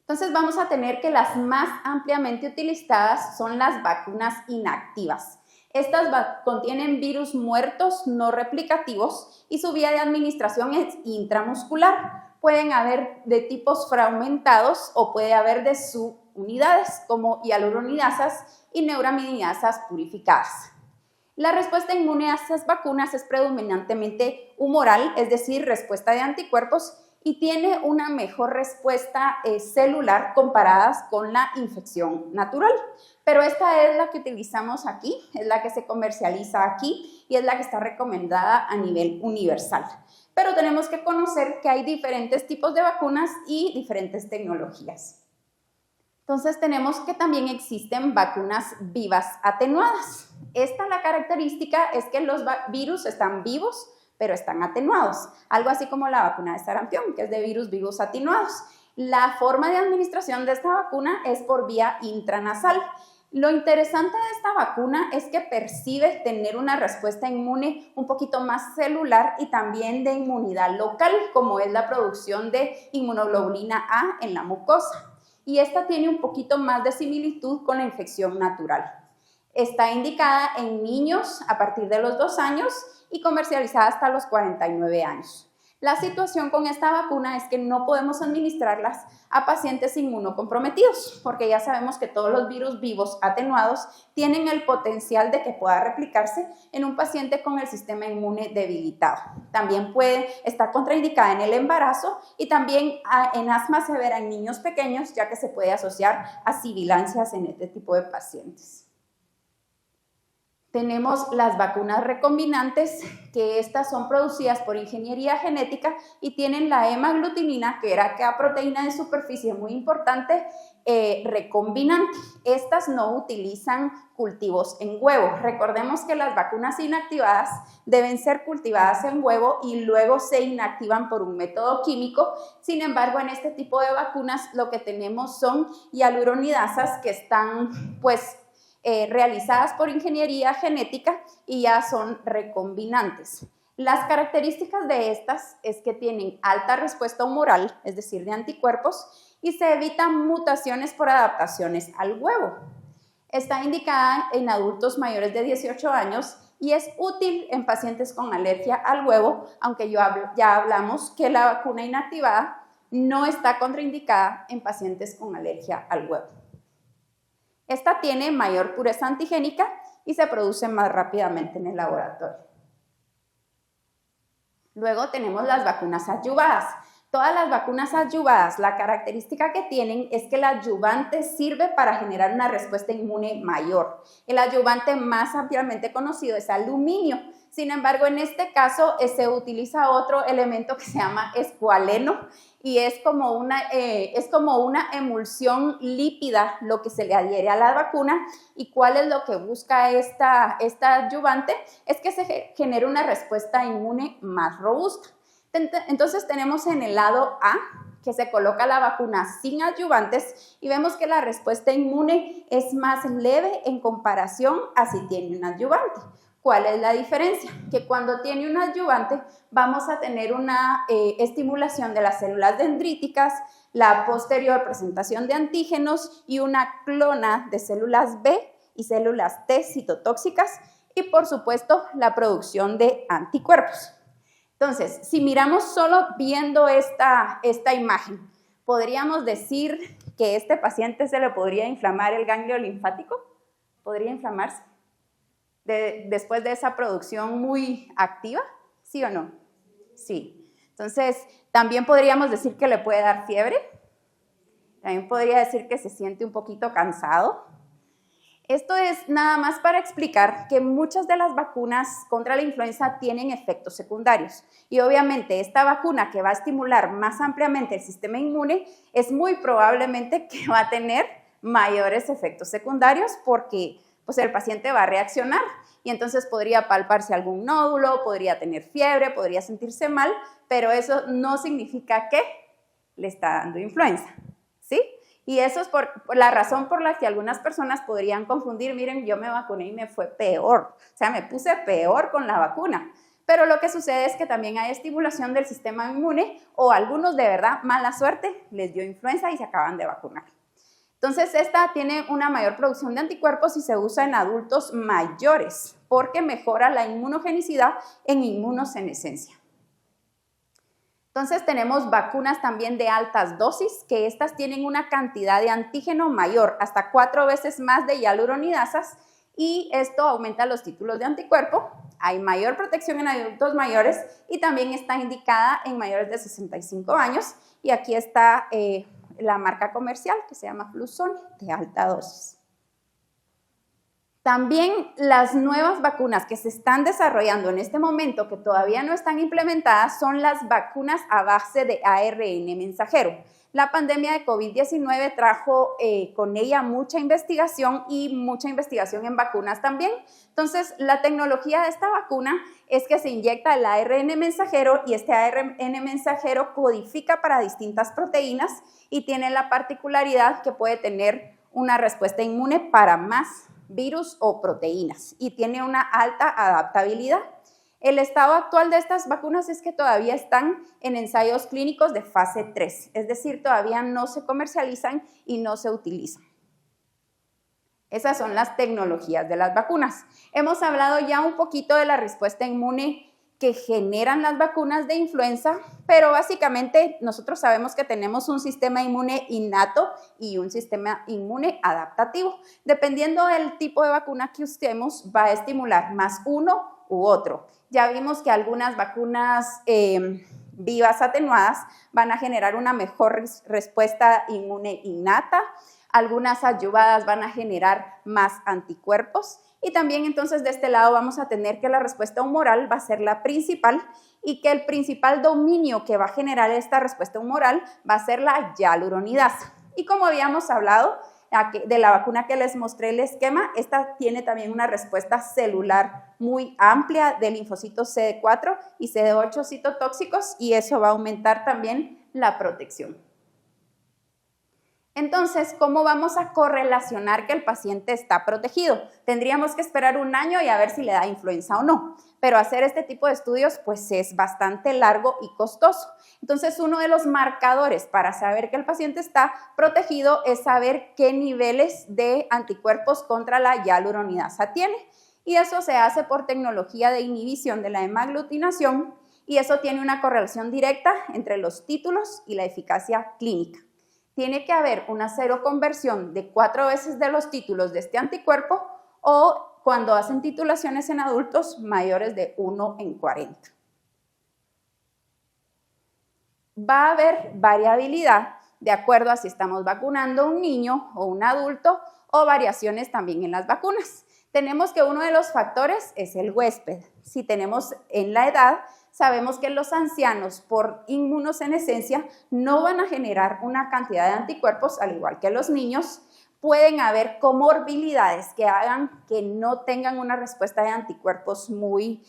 Entonces vamos a tener que las más ampliamente utilizadas son las vacunas inactivas. Estas contienen virus muertos no replicativos y su vía de administración es intramuscular. Pueden haber de tipos fragmentados o puede haber de subunidades como hialuronidasas y neuraminidasas purificadas. La respuesta inmune a estas vacunas es predominantemente humoral, es decir, respuesta de anticuerpos, y tiene una mejor respuesta celular comparadas con la infección natural. Pero esta es la que utilizamos aquí, es la que se comercializa aquí y es la que está recomendada a nivel universal. Pero tenemos que conocer que hay diferentes tipos de vacunas y diferentes tecnologías. Entonces tenemos que también existen vacunas vivas atenuadas. La característica es que los virus están vivos, pero están atenuados. Algo así como la vacuna de sarampión, que es de virus vivos atenuados. La forma de administración de esta vacuna es por vía intranasal. Lo interesante de esta vacuna es que percibe tener una respuesta inmune un poquito más celular y también de inmunidad local, como es la producción de inmunoglobulina A en la mucosa. Y esta tiene un poquito más de similitud con la infección natural. Está indicada en niños a partir de los 2 años y comercializada hasta los 49 años. La situación con esta vacuna es que no podemos administrarlas a pacientes inmunocomprometidos, porque ya sabemos que todos los virus vivos atenuados tienen el potencial de que pueda replicarse en un paciente con el sistema inmune debilitado. También puede estar contraindicada en el embarazo y también en asma severa en niños pequeños, ya que se puede asociar a sibilancias en este tipo de pacientes. Tenemos las vacunas recombinantes, que estas son producidas por ingeniería genética y tienen la hemaglutinina, que era aquella proteína de superficie muy importante, recombinante. Estas no utilizan cultivos en huevo. Recordemos que las vacunas inactivadas deben ser cultivadas en huevo y luego se inactivan por un método químico. Sin embargo, en este tipo de vacunas lo que tenemos son hialuronidasas que están realizadas por ingeniería genética y ya son recombinantes. Las características de estas es que tienen alta respuesta humoral, es decir, de anticuerpos, y se evitan mutaciones por adaptaciones al huevo. Está indicada en adultos mayores de 18 años y es útil en pacientes con alergia al huevo, aunque ya hablamos que la vacuna inactivada no está contraindicada en pacientes con alergia al huevo. Esta tiene mayor pureza antigénica y se produce más rápidamente en el laboratorio. Luego tenemos las vacunas adyuvadas. Todas las vacunas adyuvadas, la característica que tienen es que el adyuvante sirve para generar una respuesta inmune mayor. El adyuvante más ampliamente conocido es aluminio. Sin embargo, en este caso se utiliza otro elemento que se llama escualeno y es como una emulsión lípida lo que se le adhiere a la vacuna. ¿Y cuál es lo que busca esta adyuvante? Es que se genere una respuesta inmune más robusta. Entonces tenemos en el lado A que se coloca la vacuna sin adyuvantes y vemos que la respuesta inmune es más leve en comparación a si tiene un adyuvante. ¿Cuál es la diferencia? Que cuando tiene un adyuvante vamos a tener una estimulación de las células dendríticas, la posterior presentación de antígenos y una clona de células B y células T citotóxicas y por supuesto la producción de anticuerpos. Entonces, si miramos solo viendo esta imagen, ¿podríamos decir que este paciente se le podría inflamar el ganglio linfático? ¿Podría inflamarse después de esa producción muy activa? ¿Sí o no? Sí. Entonces, también podríamos decir que le puede dar fiebre. También podría decir que se siente un poquito cansado. Esto es nada más para explicar que muchas de las vacunas contra la influenza tienen efectos secundarios y obviamente esta vacuna que va a estimular más ampliamente el sistema inmune es muy probablemente que va a tener mayores efectos secundarios porque pues, el paciente va a reaccionar y entonces podría palparse algún nódulo, podría tener fiebre, podría sentirse mal, pero eso no significa que le está dando influenza, ¿sí? Y eso es por la razón por la que algunas personas podrían confundir, miren, yo me vacuné y me fue peor, o sea, me puse peor con la vacuna. Pero lo que sucede es que también hay estimulación del sistema inmune o algunos de verdad, mala suerte, les dio influenza y se acaban de vacunar. Entonces, esta tiene una mayor producción de anticuerpos y se usa en adultos mayores porque mejora la inmunogenicidad en inmunosenescencia. Entonces tenemos vacunas también de altas dosis, que estas tienen una cantidad de antígeno mayor, hasta 4 veces más de hialuronidasas, y esto aumenta los títulos de anticuerpo. Hay mayor protección en adultos mayores y también está indicada en mayores de 65 años. Y aquí está la marca comercial que se llama Fluzone, de alta dosis. También las nuevas vacunas que se están desarrollando en este momento, que todavía no están implementadas, son las vacunas a base de ARN mensajero. La pandemia de COVID-19 trajo con ella mucha investigación y mucha investigación en vacunas también. Entonces, la tecnología de esta vacuna es que se inyecta el ARN mensajero y este ARN mensajero codifica para distintas proteínas y tiene la particularidad que puede tener una respuesta inmune para más virus o proteínas y tiene una alta adaptabilidad. El estado actual de estas vacunas es que todavía están en ensayos clínicos de fase 3, es decir, todavía no se comercializan y no se utilizan. Esas son las tecnologías de las vacunas. Hemos hablado ya un poquito de la respuesta inmune que generan las vacunas de influenza, pero básicamente nosotros sabemos que tenemos un sistema inmune innato y un sistema inmune adaptativo. Dependiendo del tipo de vacuna que usemos, va a estimular más uno u otro. Ya vimos que algunas vacunas vivas atenuadas van a generar una mejor respuesta inmune innata, algunas adyuvadas van a generar más anticuerpos. Y también entonces de este lado vamos a tener que la respuesta humoral va a ser la principal y que el principal dominio que va a generar esta respuesta humoral va a ser la hialuronidasa. Y como habíamos hablado de la vacuna que les mostré el esquema, esta tiene también una respuesta celular muy amplia de linfocitos CD4 y CD8 citotóxicos y eso va a aumentar también la protección. Entonces, ¿cómo vamos a correlacionar que el paciente está protegido? Tendríamos que esperar un año y a ver si le da influenza o no, pero hacer este tipo de estudios pues es bastante largo y costoso. Entonces, uno de los marcadores para saber que el paciente está protegido es saber qué niveles de anticuerpos contra la hialuronidasa tiene, y eso se hace por tecnología de inhibición de la hemaglutinación, y eso tiene una correlación directa entre los títulos y la eficacia clínica. Tiene que haber una seroconversión de 4 veces de los títulos de este anticuerpo, o cuando hacen titulaciones en adultos mayores de 1 en 40. Va a haber variabilidad de acuerdo a si estamos vacunando a un niño o un adulto, o variaciones también en las vacunas. Tenemos que uno de los factores es el huésped. Si tenemos en la edad, sabemos que los ancianos por inmunosenescencia no van a generar una cantidad de anticuerpos, al igual que los niños. Pueden haber comorbilidades que hagan que no tengan una respuesta de anticuerpos muy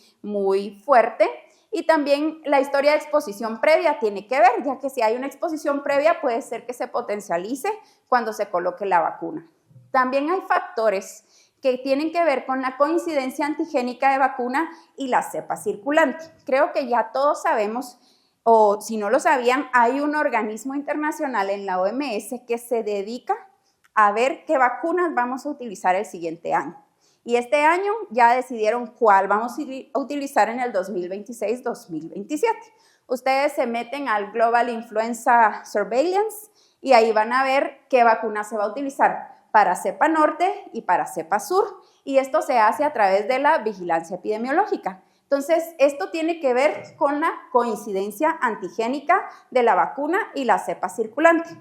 fuerte. Y también la historia de exposición previa tiene que ver, ya que si hay una exposición previa puede ser que se potencialice cuando se coloque la vacuna. También hay factores que tienen que ver con la coincidencia antigénica de vacuna y la cepa circulante. Creo que ya todos sabemos, o si no lo sabían, hay un organismo internacional en la OMS que se dedica a ver qué vacunas vamos a utilizar el siguiente año. Y este año ya decidieron cuál vamos a utilizar en el 2026-2027. Ustedes se meten al Global Influenza Surveillance y ahí van a ver qué vacuna se va a utilizar para cepa norte y para cepa sur, y esto se hace a través de la vigilancia epidemiológica. Entonces, esto tiene que ver con la coincidencia antigénica de la vacuna y la cepa circulante.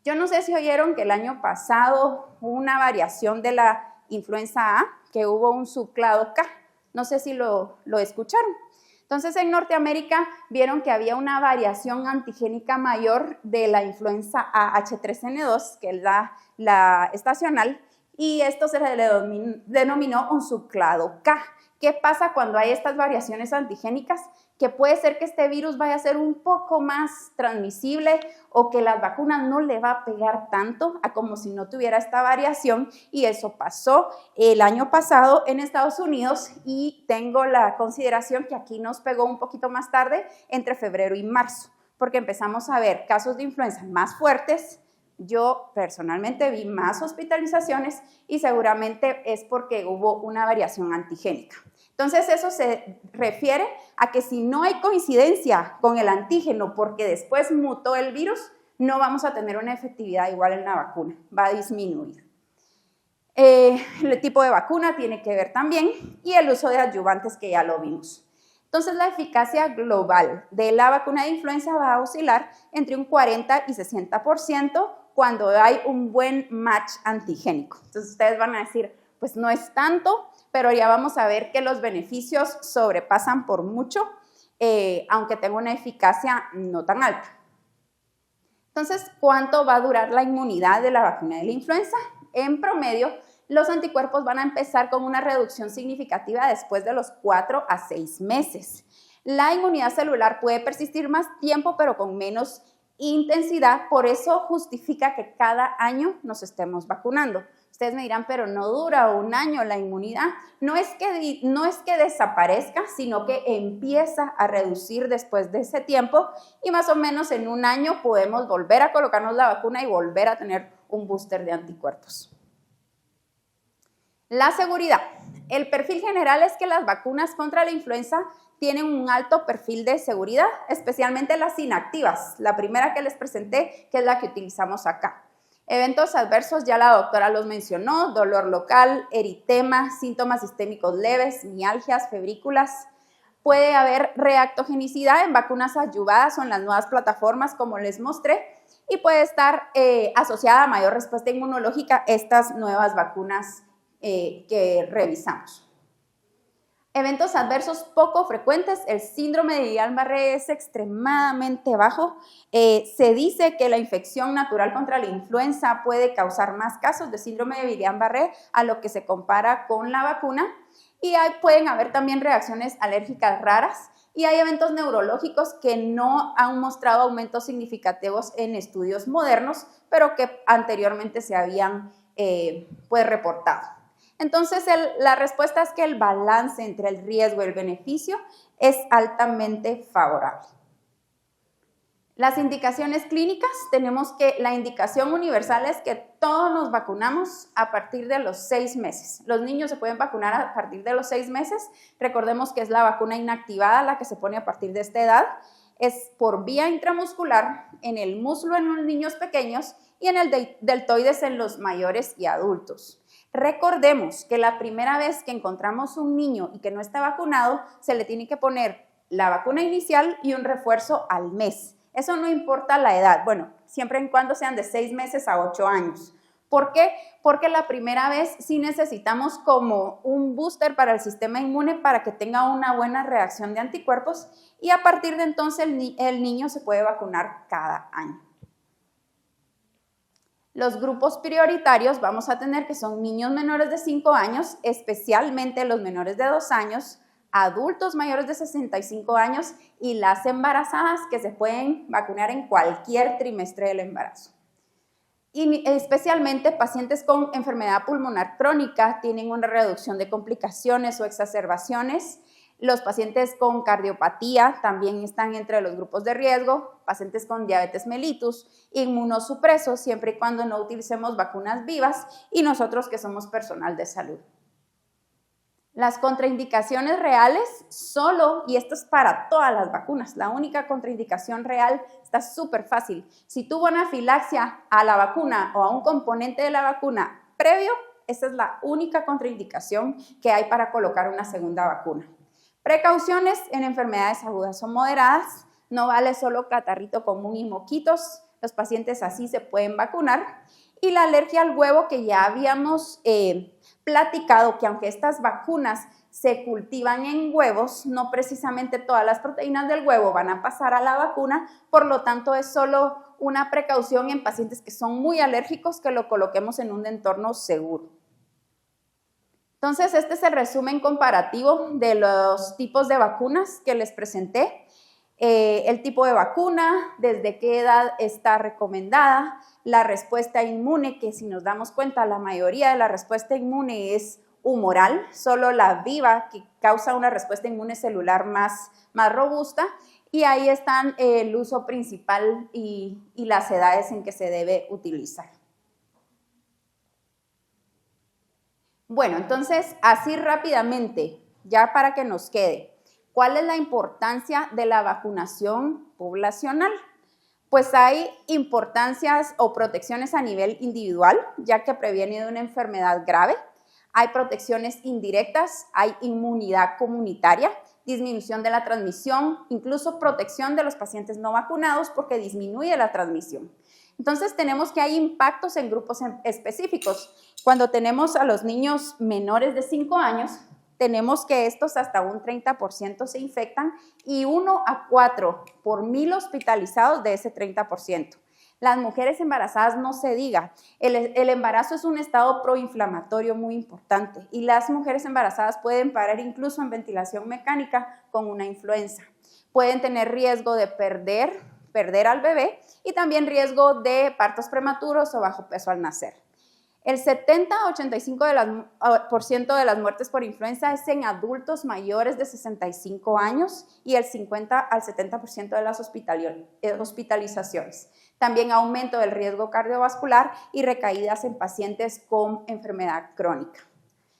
Yo no sé si oyeron que el año pasado hubo una variación de la influenza A, que hubo un subclado K. No sé si lo escucharon. Entonces, en Norteamérica vieron que había una variación antigénica mayor de la influenza A H3N2, que es la estacional, y esto se le denominó un subclado K. ¿Qué pasa cuando hay estas variaciones antigénicas? Que puede ser que este virus vaya a ser un poco más transmisible, o que las vacunas no le va a pegar tanto a como si no tuviera esta variación, y eso pasó el año pasado en Estados Unidos, y tengo la consideración que aquí nos pegó un poquito más tarde, entre febrero y marzo, porque empezamos a ver casos de influenza más fuertes. Yo personalmente vi más hospitalizaciones, y seguramente es porque hubo una variación antigénica. Entonces, eso se refiere a que si no hay coincidencia con el antígeno porque después mutó el virus, no vamos a tener una efectividad igual en la vacuna, va a disminuir. El tipo de vacuna tiene que ver también, y el uso de adyuvantes, que ya lo vimos. Entonces, la eficacia global de la vacuna de influenza va a oscilar entre un 40 y 60% cuando hay un buen match antigénico. Entonces, ustedes van a decir, pues no es tanto, pero ya vamos a ver que los beneficios sobrepasan por mucho, aunque tenga una eficacia no tan alta. Entonces, ¿cuánto va a durar la inmunidad de la vacuna de la influenza? En promedio, los anticuerpos van a empezar con una reducción significativa después de los 4 a 6 meses. La inmunidad celular puede persistir más tiempo, pero con menos intensidad, por eso justifica que cada año nos estemos vacunando. Ustedes me dirán, pero no dura un año la inmunidad. No es que desaparezca, sino que empieza a reducir después de ese tiempo, y más o menos en un año podemos volver a colocarnos la vacuna y volver a tener un booster de anticuerpos. La seguridad. El perfil general es que las vacunas contra la influenza tienen un alto perfil de seguridad, especialmente las inactivas, la primera que les presenté, que es la que utilizamos acá. Eventos adversos, ya la doctora los mencionó: dolor local, eritema, síntomas sistémicos leves, mialgias, febrículas. Puede haber reactogenicidad en vacunas adyuvadas o en las nuevas plataformas, como les mostré, y puede estar asociada a mayor respuesta inmunológica estas nuevas vacunas que revisamos. Eventos adversos poco frecuentes, el síndrome de Guillain-Barré es extremadamente bajo. Se dice que la infección natural contra la influenza puede causar más casos de síndrome de Guillain-Barré a lo que se compara con la vacuna. Y pueden haber también reacciones alérgicas raras y hay eventos neurológicos que no han mostrado aumentos significativos en estudios modernos, pero que anteriormente se habían reportado. Entonces, la respuesta es que el balance entre el riesgo y el beneficio es altamente favorable. Las indicaciones clínicas, tenemos que la indicación universal es que todos nos vacunamos a partir de los 6 meses. Los niños se pueden vacunar a partir de los 6 meses. Recordemos que es la vacuna inactivada la que se pone a partir de esta edad. Es por vía intramuscular en el muslo en los niños pequeños y en el deltoides en los mayores y adultos. Recordemos que la primera vez que encontramos un niño y que no está vacunado, se le tiene que poner la vacuna inicial y un refuerzo al mes. Eso no importa la edad, bueno, siempre y cuando sean de 6 meses a 8 años. ¿Por qué? Porque la primera vez sí necesitamos como un booster para el sistema inmune para que tenga una buena reacción de anticuerpos y a partir de entonces el niño se puede vacunar cada año. Los grupos prioritarios vamos a tener que son niños menores de 5 años, especialmente los menores de 2 años, adultos mayores de 65 años y las embarazadas que se pueden vacunar en cualquier trimestre del embarazo. Y especialmente pacientes con enfermedad pulmonar crónica tienen una reducción de complicaciones o exacerbaciones. Los pacientes con cardiopatía también están entre los grupos de riesgo, pacientes con diabetes mellitus, inmunosupresos, siempre y cuando no utilicemos vacunas vivas y nosotros que somos personal de salud. Las contraindicaciones reales solo, y esto es para todas las vacunas, la única contraindicación real está súper fácil. Si tuvo anafilaxia a la vacuna o a un componente de la vacuna previo, esa es la única contraindicación que hay para colocar una segunda vacuna. Precauciones en enfermedades agudas o moderadas, no vale solo catarrito común y moquitos, los pacientes así se pueden vacunar. Y la alergia al huevo que ya habíamos platicado, que aunque estas vacunas se cultivan en huevos, no precisamente todas las proteínas del huevo van a pasar a la vacuna, por lo tanto es solo una precaución en pacientes que son muy alérgicos que lo coloquemos en un entorno seguro. Entonces, este es el resumen comparativo de los tipos de vacunas que les presenté. El tipo de vacuna, desde qué edad está recomendada, la respuesta inmune, que si nos damos cuenta, la mayoría de la respuesta inmune es humoral, solo la viva que causa una respuesta inmune celular más robusta, y ahí están el uso principal y las edades en que se debe utilizar. Bueno, entonces, así rápidamente, ya para que nos quede, ¿cuál es la importancia de la vacunación poblacional? Pues hay importancias o protecciones a nivel individual, ya que previene de una enfermedad grave. Hay protecciones indirectas, hay inmunidad comunitaria, disminución de la transmisión, incluso protección de los pacientes no vacunados porque disminuye la transmisión. Entonces tenemos que hay impactos en grupos específicos. Cuando tenemos a los niños menores de 5 años, tenemos que estos hasta un 30% se infectan y 1 a 4 por 1000 hospitalizados de ese 30%. Las mujeres embarazadas no se diga, el embarazo es un estado proinflamatorio muy importante y las mujeres embarazadas pueden parar incluso en ventilación mecánica con una influenza. Pueden tener riesgo de perder al bebé y también riesgo de partos prematuros o bajo peso al nacer. El 70-85% de las muertes por influenza es en adultos mayores de 65 años y el 50 al 70% de las hospitalizaciones. También aumento del riesgo cardiovascular y recaídas en pacientes con enfermedad crónica.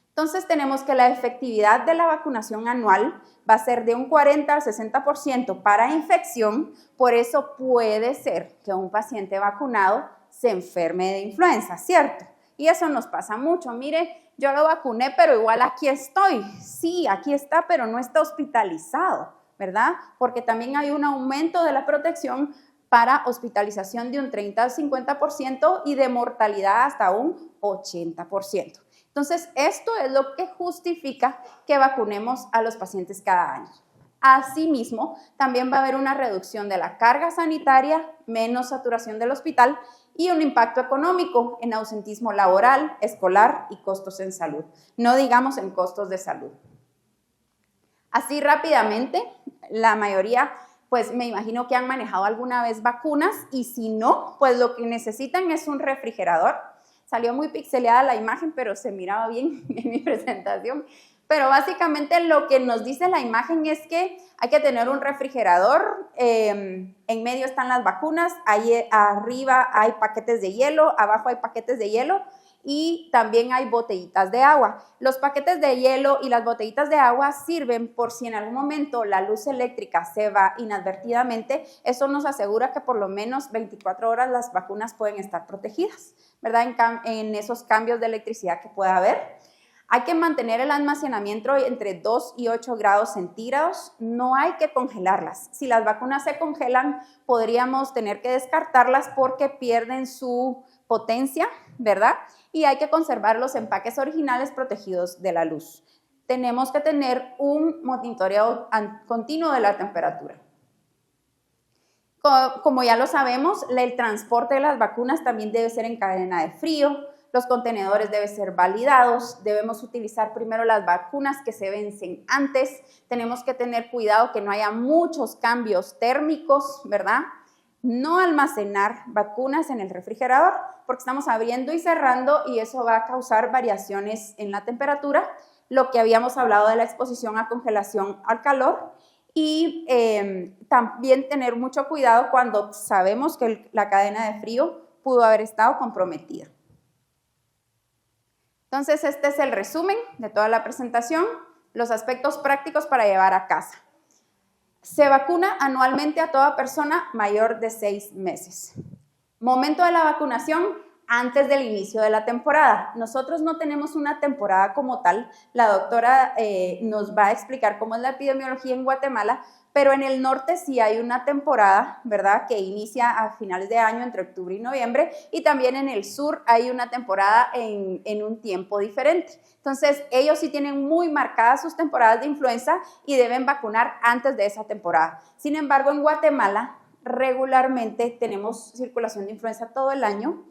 Entonces tenemos que la efectividad de la vacunación anual va a ser de un 40 al 60% para infección, por eso puede ser que un paciente vacunado se enferme de influenza, ¿cierto? Y eso nos pasa mucho. Mire, yo lo vacuné, pero igual aquí estoy. Sí, aquí está, pero no está hospitalizado, ¿verdad? Porque también hay un aumento de la protección para hospitalización de un 30 al 50% y de mortalidad hasta un 80%. Entonces, esto es lo que justifica que vacunemos a los pacientes cada año. Asimismo, también va a haber una reducción de la carga sanitaria, menos saturación del hospital y un impacto económico en ausentismo laboral, escolar y costos en salud. No digamos en costos de salud. Así rápidamente, la mayoría, pues me imagino que han manejado alguna vez vacunas y si no, pues lo que necesitan es un refrigerador. Salió muy pixeleada la imagen, pero se miraba bien en mi presentación. Pero básicamente lo que nos dice la imagen es que hay que tener un refrigerador, en medio están las vacunas, ahí arriba hay paquetes de hielo, abajo hay paquetes de hielo y también hay botellitas de agua. Los paquetes de hielo y las botellitas de agua sirven por si en algún momento la luz eléctrica se va inadvertidamente, eso nos asegura que por lo menos 24 horas las vacunas pueden estar protegidas, ¿verdad? En esos cambios de electricidad que pueda haber. Hay que mantener el almacenamiento entre 2 y 8 grados centígrados, no hay que congelarlas. Si las vacunas se congelan, podríamos tener que descartarlas porque pierden su potencia, ¿verdad? Y hay que conservar los empaques originales protegidos de la luz. Tenemos que tener un monitoreo continuo de la temperatura. Como ya lo sabemos, el transporte de las vacunas también debe ser en cadena de frío. Los contenedores deben ser validados, debemos utilizar primero las vacunas que se vencen antes, tenemos que tener cuidado que no haya muchos cambios térmicos, ¿verdad? No almacenar vacunas en el refrigerador porque estamos abriendo y cerrando y eso va a causar variaciones en la temperatura, lo que habíamos hablado de la exposición a congelación al calor y también tener mucho cuidado cuando sabemos que la cadena de frío pudo haber estado comprometida. Entonces, este es el resumen de toda la presentación, los aspectos prácticos para llevar a casa. Se vacuna anualmente a toda persona mayor de 6 meses. Momento de la vacunación, antes del inicio de la temporada. Nosotros no tenemos una temporada como tal, la doctora nos va a explicar cómo es la epidemiología en Guatemala, pero en el norte sí hay una temporada, ¿verdad?, que inicia a finales de año, entre octubre y noviembre, y también en el sur hay una temporada en un tiempo diferente. Entonces, ellos sí tienen muy marcadas sus temporadas de influenza y deben vacunar antes de esa temporada. Sin embargo, en Guatemala regularmente tenemos circulación de influenza todo el año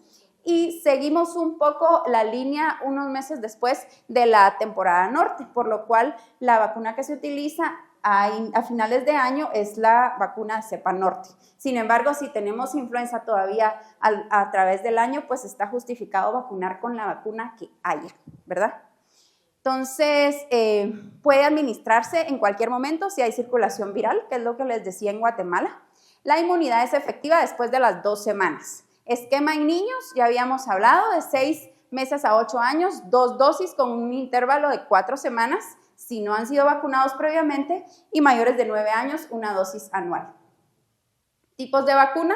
y seguimos un poco la línea unos meses después de la temporada norte, por lo cual la vacuna que se utiliza a finales de año es la vacuna cepa norte. Sin embargo, si tenemos influenza todavía a través del año, pues está justificado vacunar con la vacuna que haya, ¿verdad? Entonces, puede administrarse en cualquier momento si hay circulación viral, que es lo que les decía en Guatemala. La inmunidad es efectiva después de las 2 semanas. Esquema en niños, ya habíamos hablado, de 6 meses a 8 años, 2 dosis con un intervalo de 4 semanas, si no han sido vacunados previamente, y mayores de 9 años, una dosis anual. Tipos de vacuna,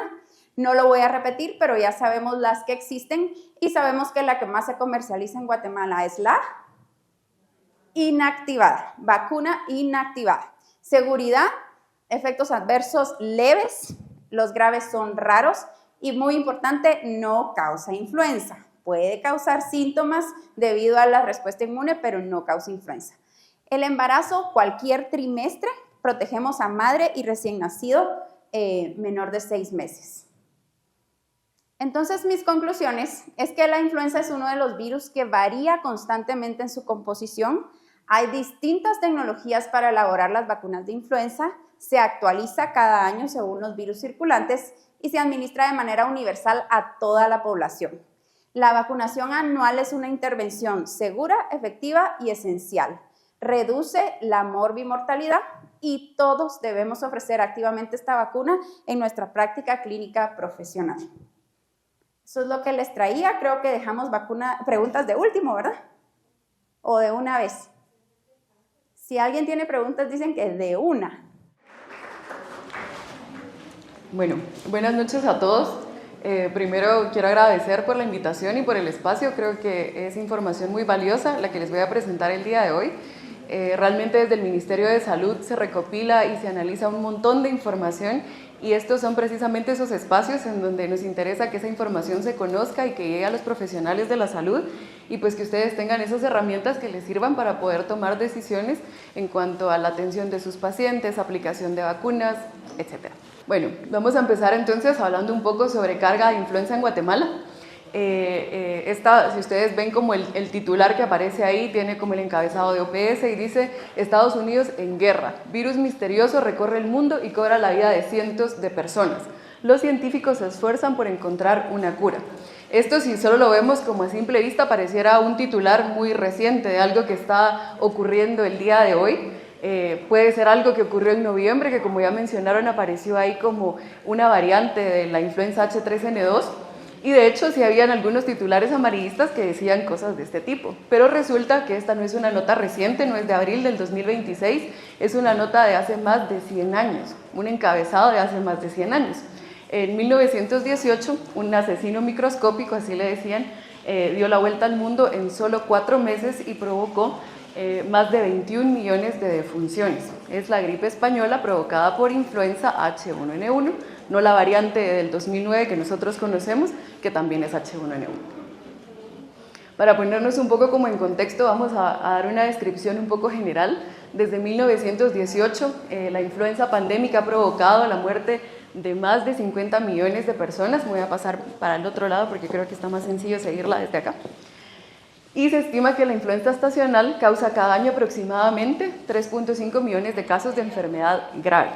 no lo voy a repetir, pero ya sabemos las que existen y sabemos que la que más se comercializa en Guatemala es la inactivada, vacuna inactivada. Seguridad, efectos adversos leves, los graves son raros y muy importante, no causa influenza. Puede causar síntomas debido a la respuesta inmune, pero no causa influenza. El embarazo, cualquier trimestre, protegemos a madre y recién nacido menor de 6 meses. Entonces, mis conclusiones es que la influenza es uno de los virus que varía constantemente en su composición. Hay distintas tecnologías para elaborar las vacunas de influenza, se actualiza cada año según los virus circulantes y se administra de manera universal a toda la población. La vacunación anual es una intervención segura, efectiva y esencial. Reduce la morbimortalidad y todos debemos ofrecer activamente esta vacuna en nuestra práctica clínica profesional. Eso es lo que les traía. Creo que dejamos preguntas de último, ¿verdad? O de una vez. Si alguien tiene preguntas, dicen que de una. Bueno, buenas noches a todos. Primero quiero agradecer por la invitación y por el espacio. Creo que es información muy valiosa la que les voy a presentar el día de hoy. Realmente desde el Ministerio de Salud se recopila y se analiza un montón de información Y estos son precisamente esos espacios en donde nos interesa que esa información se conozca y que llegue a los profesionales de la salud y pues que ustedes tengan esas herramientas que les sirvan para poder tomar decisiones en cuanto a la atención de sus pacientes, aplicación de vacunas, etc. Bueno, vamos a empezar entonces hablando un poco sobre carga de influenza en Guatemala. Si ustedes ven como el titular que aparece ahí, tiene como el encabezado de OPS y dice: Estados Unidos en guerra, virus misterioso recorre el mundo y cobra la vida de cientos de personas. Los científicos se esfuerzan por encontrar una cura. Esto, si solo lo vemos como a simple vista, pareciera un titular muy reciente de algo que está ocurriendo el día de hoy. Puede ser algo que ocurrió en noviembre, que como ya mencionaron apareció ahí como una variante de la influenza H3N2. Y de hecho sí habían algunos titulares amarillistas que decían cosas de este tipo, pero resulta que esta no es una nota reciente, no es de abril del 2026, es una nota de hace más de 100 años, un encabezado de hace más de 100 años. En 1918, un asesino microscópico, así le decían, dio la vuelta al mundo en solo 4 meses y provocó más de 21 millones de defunciones. Es la gripe española provocada por influenza H1N1, no la variante del 2009 que nosotros conocemos, que también es H1N1. Para ponernos un poco como en contexto, vamos a dar una descripción un poco general. Desde 1918, la influenza pandémica ha provocado la muerte de más de 50 millones de personas. Me voy a pasar para el otro lado porque creo que está más sencillo seguirla desde acá. Y se estima que la influenza estacional causa cada año aproximadamente 3.5 millones de casos de enfermedad grave.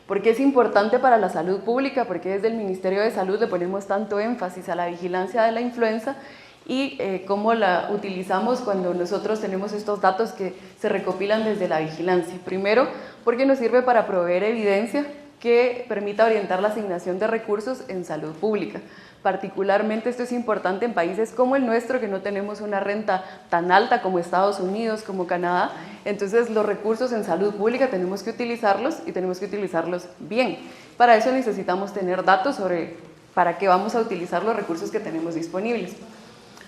¿Por qué es importante para la salud pública? Porque desde el Ministerio de Salud le ponemos tanto énfasis a la vigilancia de la influenza y cómo la utilizamos cuando nosotros tenemos estos datos que se recopilan desde la vigilancia. Primero, porque nos sirve para proveer evidencia que permita orientar la asignación de recursos en salud pública. Particularmente esto es importante en países como el nuestro, que no tenemos una renta tan alta como Estados Unidos, como Canadá. Entonces los recursos en salud pública tenemos que utilizarlos y tenemos que utilizarlos bien. Para eso necesitamos tener datos sobre para qué vamos a utilizar los recursos que tenemos disponibles.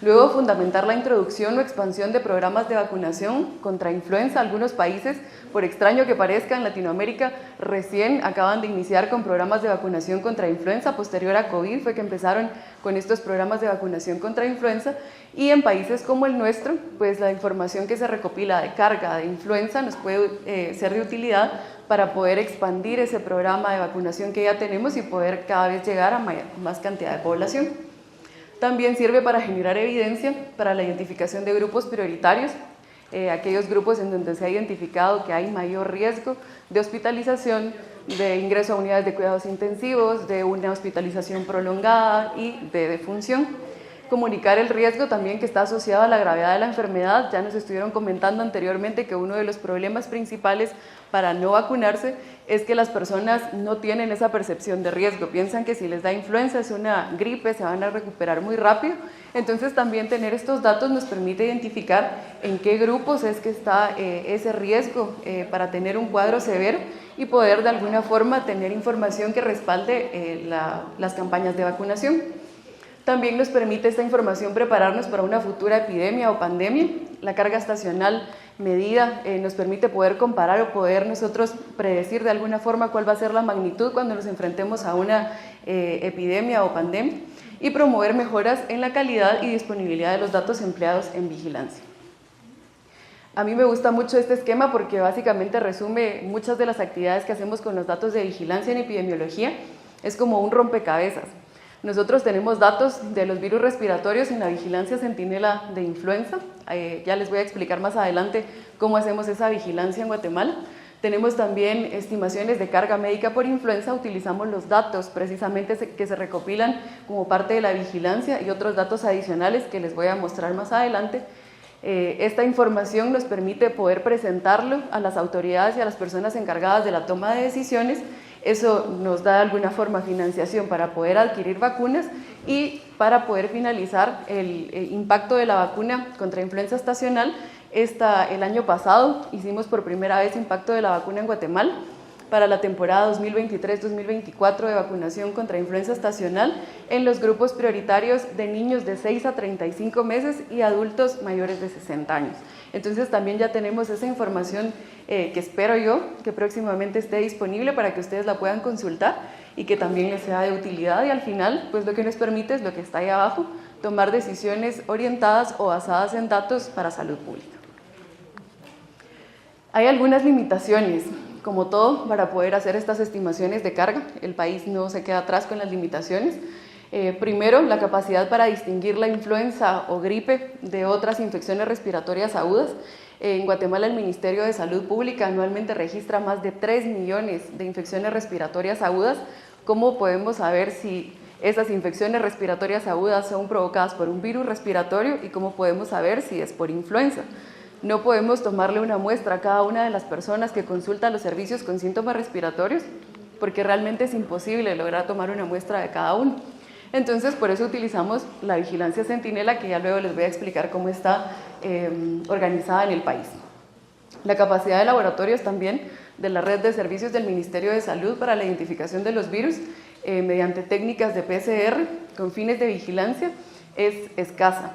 Luego, fundamentar la introducción o expansión de programas de vacunación contra influenza. Algunos países, por extraño que parezca, en Latinoamérica recién acaban de iniciar con programas de vacunación contra influenza. Posterior a COVID fue que empezaron con estos programas de vacunación contra influenza. Y en países como el nuestro, pues la información que se recopila de carga de influenza nos puede ser de utilidad para poder expandir ese programa de vacunación que ya tenemos y poder cada vez llegar a más cantidad de población. También sirve para generar evidencia para la identificación de grupos prioritarios, aquellos grupos en donde se ha identificado que hay mayor riesgo de hospitalización, de ingreso a unidades de cuidados intensivos, de una hospitalización prolongada y de defunción. Comunicar el riesgo también que está asociado a la gravedad de la enfermedad. Ya nos estuvieron comentando anteriormente que uno de los problemas principales para no vacunarse es que las personas no tienen esa percepción de riesgo. Piensan que si les da influenza es una gripe, se van a recuperar muy rápido. Entonces también tener estos datos nos permite identificar en qué grupos es que está ese riesgo para tener un cuadro severo y poder de alguna forma tener información que respalde las campañas de vacunación. También nos permite esta información prepararnos para una futura epidemia o pandemia. La carga estacional medida nos permite poder comparar o poder nosotros predecir de alguna forma cuál va a ser la magnitud cuando nos enfrentemos a una epidemia o pandemia y promover mejoras en la calidad y disponibilidad de los datos empleados en vigilancia. A mí me gusta mucho este esquema porque básicamente resume muchas de las actividades que hacemos con los datos de vigilancia en epidemiología. Es como un rompecabezas. Nosotros tenemos datos de los virus respiratorios en la vigilancia centinela de influenza. Ya les voy a explicar más adelante cómo hacemos esa vigilancia en Guatemala. Tenemos también estimaciones de carga médica por influenza. Utilizamos los datos precisamente que se recopilan como parte de la vigilancia y otros datos adicionales que les voy a mostrar más adelante. Esta información nos permite poder presentarlo a las autoridades y a las personas encargadas de la toma de decisiones. Eso nos da de alguna forma financiación para poder adquirir vacunas y para poder finalizar el impacto de la vacuna contra influenza estacional. El año pasado hicimos por primera vez impacto de la vacuna en Guatemala. para la temporada 2023-2024 de vacunación contra influenza estacional en los grupos prioritarios de niños de 6 a 35 meses y adultos mayores de 60 años. Entonces también ya tenemos esa información que espero yo que próximamente esté disponible para que ustedes la puedan consultar y que también les sea de utilidad, y al final pues lo que nos permite es lo que está ahí abajo, tomar decisiones orientadas o basadas en datos para salud pública. Hay algunas limitaciones, como todo, para poder hacer estas estimaciones de carga. El país no se queda atrás con las limitaciones. Primero, la capacidad para distinguir la influenza o gripe de otras infecciones respiratorias agudas. En Guatemala, el Ministerio de Salud Pública anualmente registra más de 3 millones de infecciones respiratorias agudas. ¿Cómo podemos saber si esas infecciones respiratorias agudas son provocadas por un virus respiratorio y cómo podemos saber si es por influenza? No podemos tomarle una muestra a cada una de las personas que consultan los servicios con síntomas respiratorios porque realmente es imposible lograr tomar una muestra de cada uno. Entonces, por eso utilizamos la vigilancia centinela, que ya luego les voy a explicar cómo está organizada en el país. La capacidad de laboratorios también de la red de servicios del Ministerio de Salud para la identificación de los virus mediante técnicas de PCR con fines de vigilancia es escasa.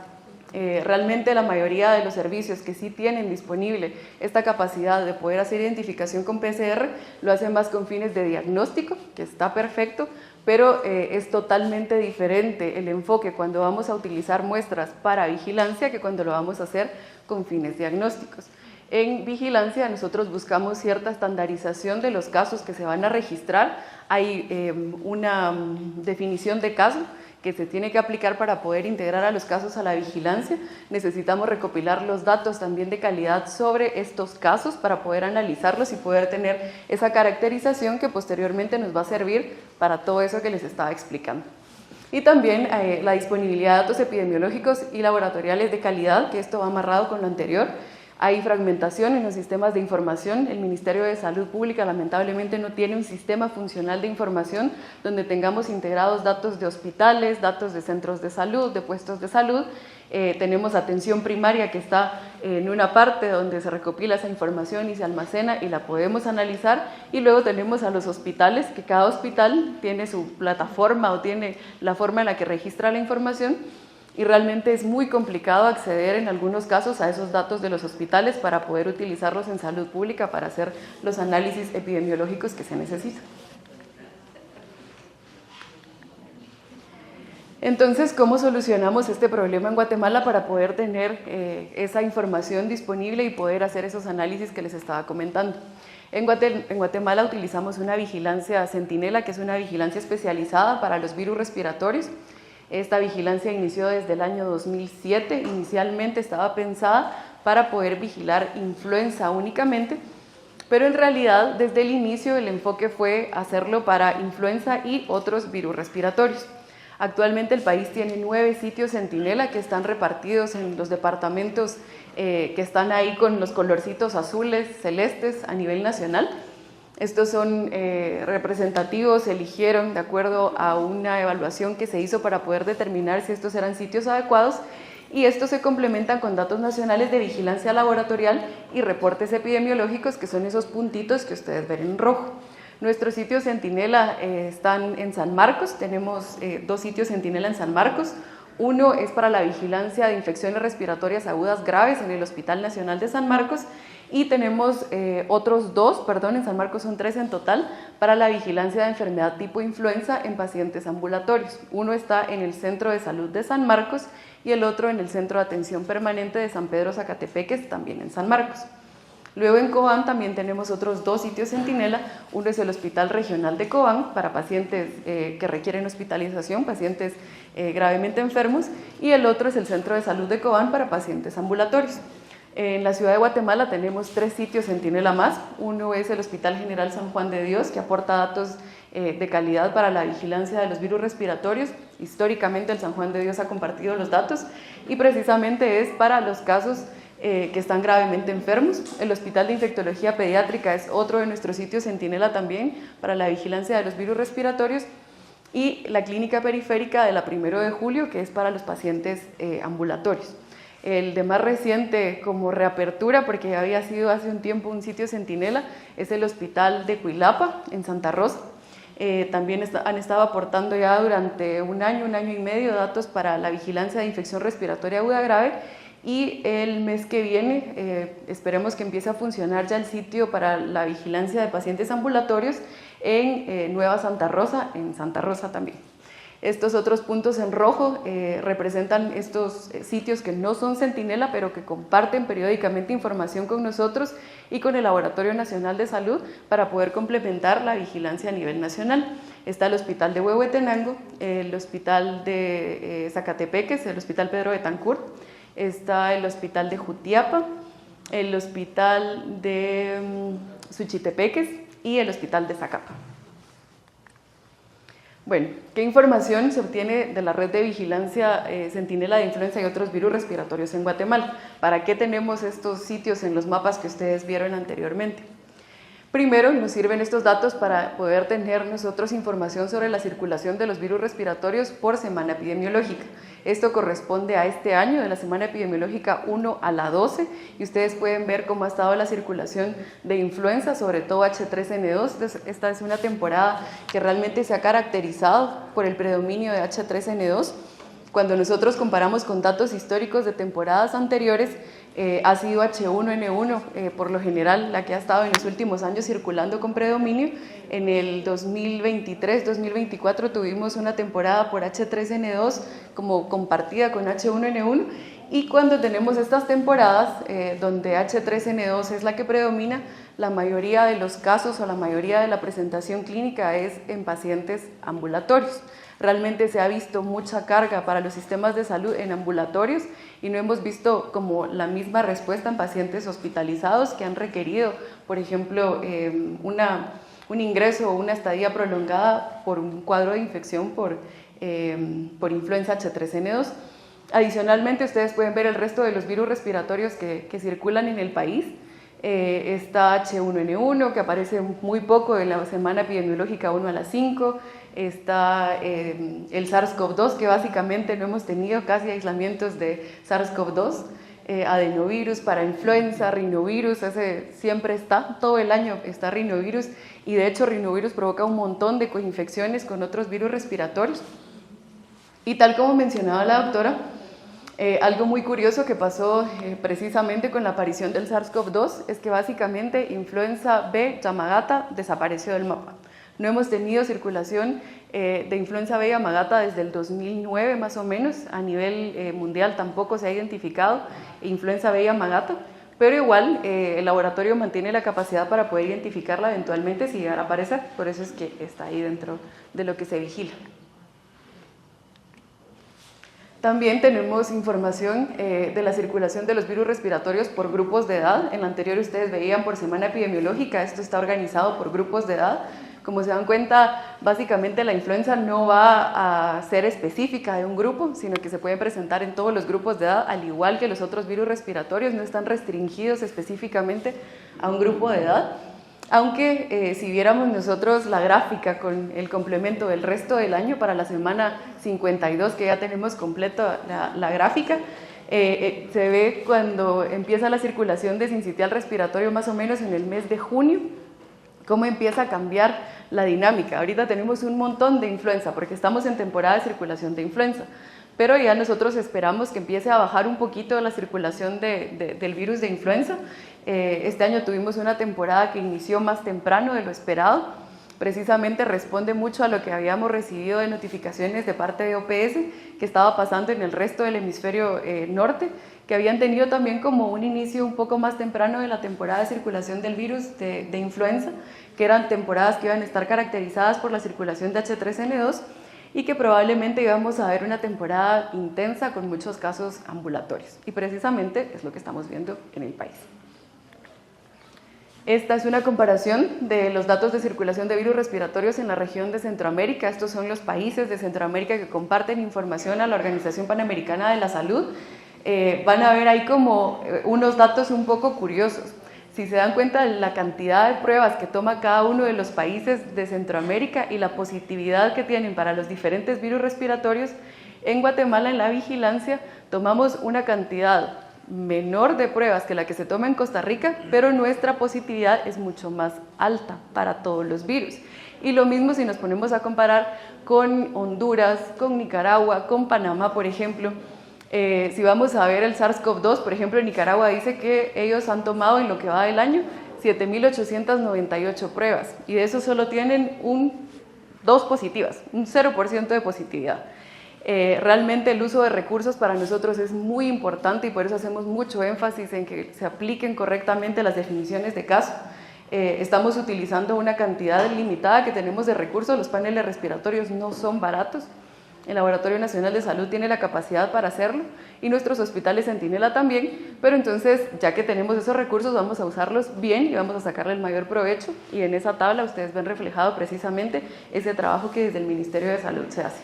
Realmente la mayoría de los servicios que sí tienen disponible esta capacidad de poder hacer identificación con PCR lo hacen más con fines de diagnóstico, que está perfecto, pero es totalmente diferente el enfoque cuando vamos a utilizar muestras para vigilancia que cuando lo vamos a hacer con fines diagnósticos. En vigilancia nosotros buscamos cierta estandarización de los casos que se van a registrar. Hay una definición de caso que se tiene que aplicar para poder integrar a los casos a la vigilancia. Necesitamos recopilar los datos también de calidad sobre estos casos para poder analizarlos y poder tener esa caracterización que posteriormente nos va a servir para todo eso que les estaba explicando. Y también la disponibilidad de datos epidemiológicos y laboratoriales de calidad, que esto va amarrado con lo anterior. Hay fragmentación en los sistemas de información. El Ministerio de Salud Pública lamentablemente no tiene un sistema funcional de información donde tengamos integrados datos de hospitales, datos de centros de salud, de puestos de salud. Tenemos atención primaria que está en una parte donde se recopila esa información y se almacena y la podemos analizar, y luego tenemos a los hospitales, que cada hospital tiene su plataforma o tiene la forma en la que registra la información, y realmente es muy complicado acceder en algunos casos a esos datos de los hospitales para poder utilizarlos en salud pública para hacer los análisis epidemiológicos que se necesitan. Entonces, ¿cómo solucionamos este problema en Guatemala para poder tener esa información disponible y poder hacer esos análisis que les estaba comentando? En Guatemala utilizamos una vigilancia centinela, que es una vigilancia especializada para los virus respiratorios. Esta vigilancia inició desde el año 2007, inicialmente estaba pensada para poder vigilar influenza únicamente, pero en realidad desde el inicio el enfoque fue hacerlo para influenza y otros virus respiratorios. Actualmente el país tiene 9 sitios centinela que están repartidos en los departamentos que están ahí con los colorcitos azules, celestes a nivel nacional. Estos son representativos, se eligieron de acuerdo a una evaluación que se hizo para poder determinar si estos eran sitios adecuados, y estos se complementan con datos nacionales de vigilancia laboratorial y reportes epidemiológicos, que son esos puntitos que ustedes ven en rojo. Nuestros sitios centinela están en San Marcos, tenemos 2 sitios centinela en San Marcos. Uno es para la vigilancia de infecciones respiratorias agudas graves en el Hospital Nacional de San Marcos, y tenemos otros 2, en San Marcos son 3 en total, para la vigilancia de enfermedad tipo influenza en pacientes ambulatorios. Uno está en el Centro de Salud de San Marcos y el otro en el Centro de Atención Permanente de San Pedro Zacatepeques, también en San Marcos. Luego en Cobán también tenemos otros 2 sitios centinela. Uno es el Hospital Regional de Cobán para pacientes que requieren hospitalización, pacientes gravemente enfermos, y el otro es el Centro de Salud de Cobán para pacientes ambulatorios. En la ciudad de Guatemala tenemos 3 sitios centinela más. Uno es el Hospital General San Juan de Dios, que aporta datos de calidad para la vigilancia de los virus respiratorios. Históricamente el San Juan de Dios ha compartido los datos y precisamente es para los casos que están gravemente enfermos. El Hospital de Infectología Pediátrica es otro de nuestros sitios centinela también para la vigilancia de los virus respiratorios, y la Clínica Periférica de la 1 de Julio, que es para los pacientes ambulatorios. El de más reciente como reapertura, porque ya había sido hace un tiempo un sitio centinela, es el Hospital de Cuilapa, en Santa Rosa. También han estado aportando ya durante un año y medio datos para la vigilancia de infección respiratoria aguda grave, y el mes que viene esperemos que empiece a funcionar ya el sitio para la vigilancia de pacientes ambulatorios en Nueva Santa Rosa, en Santa Rosa también. Estos otros puntos en rojo representan estos sitios que no son centinela, pero que comparten periódicamente información con nosotros y con el Laboratorio Nacional de Salud para poder complementar la vigilancia a nivel nacional. Está el Hospital de Huehuetenango, el Hospital de Zacatepeques, el Hospital Pedro Betancur, está el Hospital de Jutiapa, el Hospital de Suchitepeques y el Hospital de Zacapa. Bueno, ¿qué información se obtiene de la red de vigilancia centinela de influenza y otros virus respiratorios en Guatemala? ¿Para qué tenemos estos sitios en los mapas que ustedes vieron anteriormente? Primero, nos sirven estos datos para poder tener nosotros información sobre la circulación de los virus respiratorios por semana epidemiológica. Esto corresponde a este año, de la semana epidemiológica 1 a la 12, y ustedes pueden ver cómo ha estado la circulación de influenza, sobre todo H3N2. Esta es una temporada que realmente se ha caracterizado por el predominio de H3N2. Cuando nosotros comparamos con datos históricos de temporadas anteriores, ha sido H1N1 por lo general la que ha estado en los últimos años circulando con predominio. En el 2023-2024 tuvimos una temporada por H3N2 como compartida con H1N1, y cuando tenemos estas temporadas donde H3N2 es la que predomina, la mayoría de los casos o la mayoría de la presentación clínica es en pacientes ambulatorios. Realmente se ha visto mucha carga para los sistemas de salud en ambulatorios y no hemos visto como la misma respuesta en pacientes hospitalizados que han requerido, por ejemplo, un ingreso o una estadía prolongada por un cuadro de infección por influenza H3N2. Adicionalmente, ustedes pueden ver el resto de los virus respiratorios que circulan en el país. Está H1N1, que aparece muy poco en la semana epidemiológica 1 a la 5, está el SARS-CoV-2, que básicamente no hemos tenido casi aislamientos de SARS-CoV-2, adenovirus, parainfluenza, rinovirus, ese siempre está, todo el año está rinovirus, y de hecho rinovirus provoca un montón de coinfecciones con otros virus respiratorios. Y tal como mencionaba la doctora, algo muy curioso que pasó precisamente con la aparición del SARS-CoV-2 es que básicamente influenza B Yamagata desapareció del mapa. No hemos tenido circulación de influenza B Yamagata desde el 2009 más o menos, a nivel mundial tampoco se ha identificado influenza B Yamagata, pero igual el laboratorio mantiene la capacidad para poder identificarla eventualmente si llegara a aparecer, por eso es que está ahí dentro de lo que se vigila. También tenemos información de la circulación de los virus respiratorios por grupos de edad. En la anterior ustedes veían por semana epidemiológica, esto está organizado por grupos de edad. Como se dan cuenta, básicamente la influenza no va a ser específica de un grupo, sino que se puede presentar en todos los grupos de edad, al igual que los otros virus respiratorios, no están restringidos específicamente a un grupo de edad. Aunque si viéramos nosotros la gráfica con el complemento del resto del año para la semana 52, que ya tenemos completa la gráfica, se ve cuando empieza la circulación de sincitial respiratorio más o menos en el mes de junio, cómo empieza a cambiar la dinámica. Ahorita tenemos un montón de influenza porque estamos en temporada de circulación de influenza, pero ya nosotros esperamos que empiece a bajar un poquito la circulación del virus de influenza. Este año tuvimos una temporada que inició más temprano de lo esperado, precisamente responde mucho a lo que habíamos recibido de notificaciones de parte de OPS que estaba pasando en el resto del hemisferio norte, que habían tenido también como un inicio un poco más temprano de la temporada de circulación del virus de influenza, que eran temporadas que iban a estar caracterizadas por la circulación de H3N2 y que probablemente íbamos a ver una temporada intensa con muchos casos ambulatorios. Y precisamente es lo que estamos viendo en el país. Esta es una comparación de los datos de circulación de virus respiratorios en la región de Centroamérica. Estos son los países de Centroamérica que comparten información a la Organización Panamericana de la Salud. Van a ver ahí como unos datos un poco curiosos. Si se dan cuenta de la cantidad de pruebas que toma cada uno de los países de Centroamérica y la positividad que tienen para los diferentes virus respiratorios, En Guatemala, en la vigilancia, tomamos una cantidad menor de pruebas que la que se toma en Costa Rica, pero nuestra positividad es mucho más alta para todos los virus. Y lo mismo si nos ponemos a comparar con Honduras, con Nicaragua, con Panamá, por ejemplo. Si vamos a ver el SARS-CoV-2, por ejemplo, Nicaragua dice que ellos han tomado en lo que va del año 7.898 pruebas y de eso solo tienen 2 positivas, un 0% de positividad. Realmente el uso de recursos para nosotros es muy importante y por eso hacemos mucho énfasis en que se apliquen correctamente las definiciones de caso. Estamos utilizando una cantidad limitada que tenemos de recursos, los paneles respiratorios no son baratos. El Laboratorio Nacional de Salud tiene la capacidad para hacerlo y nuestros hospitales Centinela también, pero entonces ya que tenemos esos recursos vamos a usarlos bien y vamos a sacarle el mayor provecho y en esa tabla ustedes ven reflejado precisamente ese trabajo que desde el Ministerio de Salud se hace.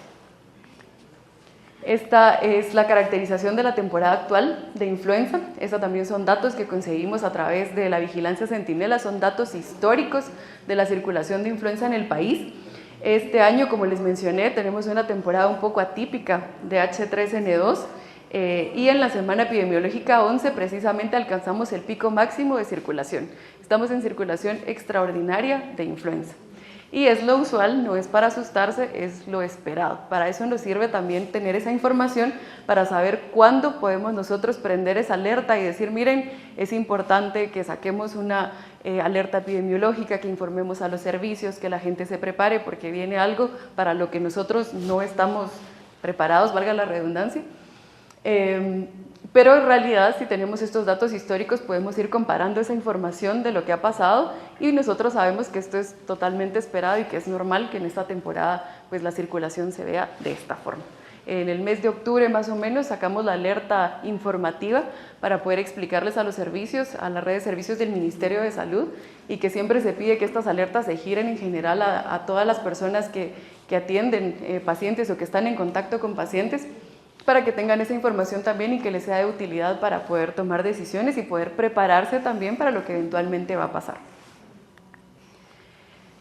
Esta es la caracterización de la temporada actual de influenza. Estos también son datos que conseguimos a través de la vigilancia Centinela, son datos históricos de la circulación de influenza en el país. Este año, como les mencioné, tenemos una temporada un poco atípica de H3N2 y en la semana epidemiológica 11 precisamente alcanzamos el pico máximo de circulación. Estamos en circulación extraordinaria de influenza. Y es lo usual, no es para asustarse, es lo esperado. Para eso nos sirve también tener esa información para saber cuándo podemos nosotros prender esa alerta y decir, miren, es importante que saquemos una alerta epidemiológica, que informemos a los servicios, que la gente se prepare porque viene algo para lo que nosotros no estamos preparados, valga la redundancia. Pero en realidad, si tenemos estos datos históricos, podemos ir comparando esa información de lo que ha pasado y nosotros sabemos que esto es totalmente esperado y que es normal que en esta temporada pues, la circulación se vea de esta forma. En el mes de octubre más o menos sacamos la alerta informativa para poder explicarles a los servicios, a la red de servicios del Ministerio de Salud y que siempre se pide que estas alertas se giren en general a todas las personas que atienden pacientes o que están en contacto con pacientes para que tengan esa información también y que les sea de utilidad para poder tomar decisiones y poder prepararse también para lo que eventualmente va a pasar.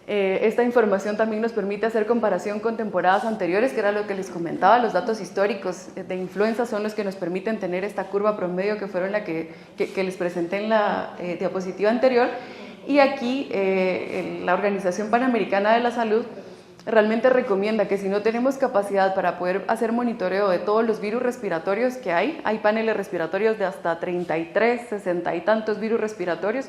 Esta información también nos permite hacer comparación con temporadas anteriores, que era lo que les comentaba, los datos históricos de influenza son los que nos permiten tener esta curva promedio que fueron la que les presenté en la diapositiva anterior. Y aquí la Organización Panamericana de la Salud realmente recomienda que si no tenemos capacidad para poder hacer monitoreo de todos los virus respiratorios que hay paneles respiratorios de hasta 33, 60 y tantos virus respiratorios,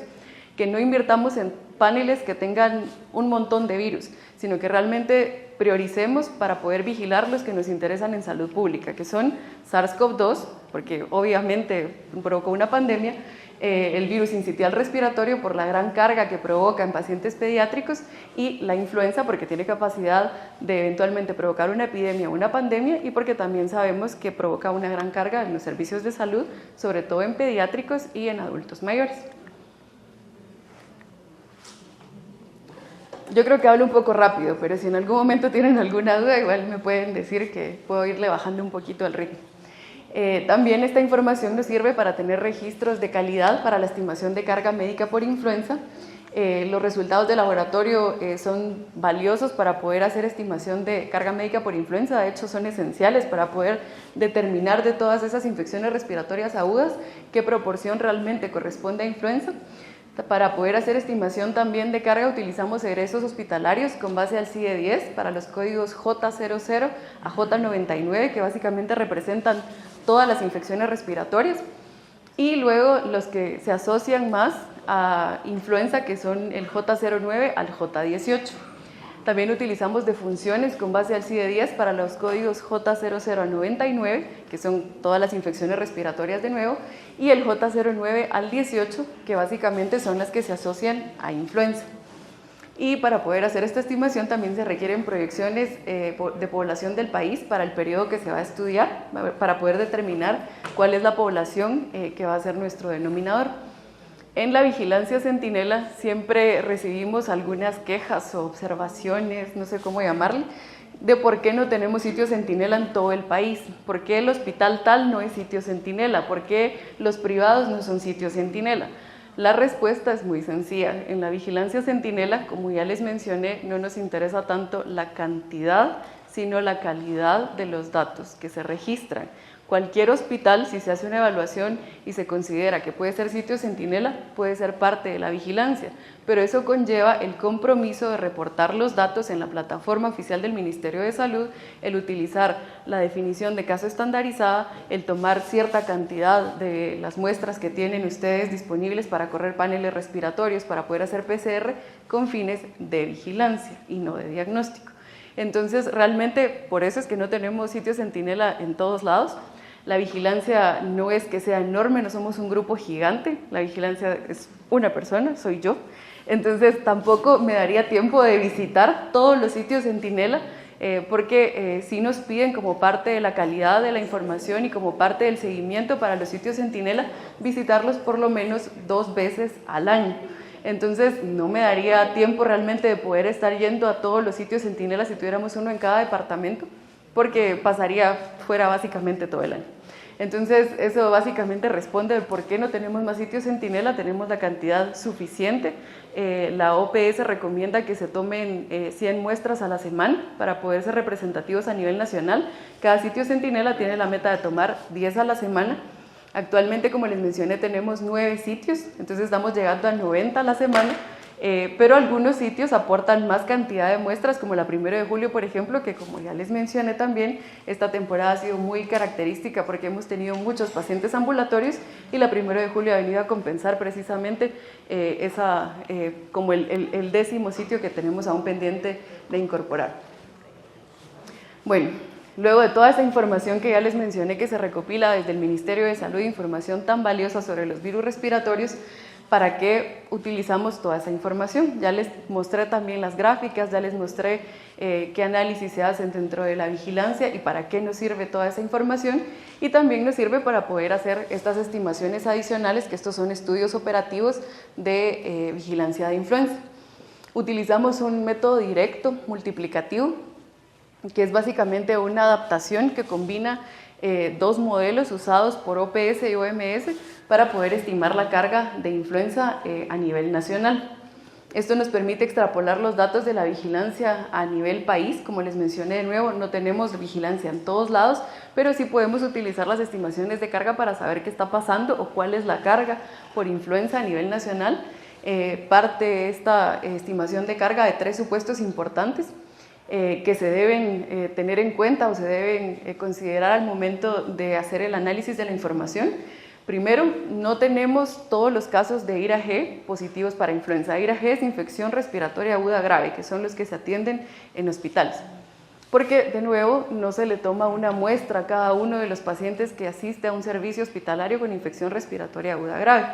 que no invirtamos en paneles que tengan un montón de virus, sino que realmente prioricemos para poder vigilar los que nos interesan en salud pública, que son SARS-CoV-2, porque obviamente provocó una pandemia, el virus sincitial respiratorio por la gran carga que provoca en pacientes pediátricos y la influenza porque tiene capacidad de eventualmente provocar una epidemia o una pandemia y porque también sabemos que provoca una gran carga en los servicios de salud, sobre todo en pediátricos y en adultos mayores. Yo creo que hablo un poco rápido, pero si en algún momento tienen alguna duda, igual me pueden decir que puedo irle bajando un poquito el ritmo. También esta información nos sirve para tener registros de calidad para la estimación de carga médica por influenza. Los resultados de laboratorio son valiosos para poder hacer estimación de carga médica por influenza, de hecho son esenciales para poder determinar de todas esas infecciones respiratorias agudas qué proporción realmente corresponde a influenza. Para poder hacer estimación también de carga utilizamos egresos hospitalarios con base al CIE-10 para los códigos J00 a J99 que básicamente representan todas las infecciones respiratorias y luego los que se asocian más a influenza que son el J09 al J18. También utilizamos defunciones con base al CIE-10 para los códigos J00 a 99, que son todas las infecciones respiratorias de nuevo, y el J09 al 18, que básicamente son las que se asocian a influenza. Y para poder hacer esta estimación también se requieren proyecciones de población del país para el periodo que se va a estudiar, para poder determinar cuál es la población que va a ser nuestro denominador. En la vigilancia Centinela siempre recibimos algunas quejas o observaciones, no sé cómo llamarle, de por qué no tenemos sitio Centinela en todo el país, por qué el hospital tal no es sitio Centinela, por qué los privados no son sitios Centinela. La respuesta es muy sencilla. En la vigilancia Centinela, como ya les mencioné, no nos interesa tanto la cantidad, sino la calidad de los datos que se registran. Cualquier hospital, si se hace una evaluación y se considera que puede ser sitio centinela, puede ser parte de la vigilancia, pero eso conlleva el compromiso de reportar los datos en la plataforma oficial del Ministerio de Salud, el utilizar la definición de caso estandarizada, el tomar cierta cantidad de las muestras que tienen ustedes disponibles para correr paneles respiratorios, para poder hacer PCR con fines de vigilancia y no de diagnóstico. Entonces, realmente, por eso es que no tenemos sitio centinela en todos lados. La vigilancia no es que sea enorme, no somos un grupo gigante, la vigilancia es una persona, soy yo. Entonces, tampoco me daría tiempo de visitar todos los sitios centinela, porque sí nos piden como parte de la calidad de la información y como parte del seguimiento para los sitios centinela, visitarlos por lo menos 2 veces al año. Entonces no me daría tiempo realmente de poder estar yendo a todos los sitios centinela si tuviéramos uno en cada departamento, porque pasaría fuera básicamente todo el año. Entonces eso básicamente responde de por qué no tenemos más sitios centinela, tenemos la cantidad suficiente. La OPS recomienda que se tomen 100 muestras a la semana para poder ser representativos a nivel nacional. Cada sitio centinela tiene la meta de tomar 10 a la semana. Actualmente, como les mencioné, tenemos 9 sitios, entonces estamos llegando a 90 a la semana, pero algunos sitios aportan más cantidad de muestras, como la 1 de julio, por ejemplo, que como ya les mencioné también, esta temporada ha sido muy característica porque hemos tenido muchos pacientes ambulatorios y la 1 de julio ha venido a compensar precisamente como el 10º sitio que tenemos aún pendiente de incorporar. Bueno, luego de toda esa información que ya les mencioné que se recopila desde el Ministerio de Salud, información tan valiosa sobre los virus respiratorios, ¿para qué utilizamos toda esa información? Ya les mostré también las gráficas, ya les mostré qué análisis se hacen dentro de la vigilancia y para qué nos sirve toda esa información, y también nos sirve para poder hacer estas estimaciones adicionales, que estos son estudios operativos de vigilancia de influenza. Utilizamos un método directo multiplicativo, que es básicamente una adaptación que combina 2 modelos usados por OPS y OMS para poder estimar la carga de influenza a nivel nacional. Esto nos permite extrapolar los datos de la vigilancia a nivel país. Como les mencioné de nuevo, no tenemos vigilancia en todos lados, pero sí podemos utilizar las estimaciones de carga para saber qué está pasando o cuál es la carga por influenza a nivel nacional. Parte de esta estimación de carga de 3 supuestos importantes que se deben tener en cuenta o se deben considerar al momento de hacer el análisis de la información. Primero, no tenemos todos los casos de IRA-G positivos para influenza. IRA-G es infección respiratoria aguda grave, que son los que se atienden en hospitales. Porque, de nuevo, no se le toma una muestra a cada uno de los pacientes que asiste a un servicio hospitalario con infección respiratoria aguda grave.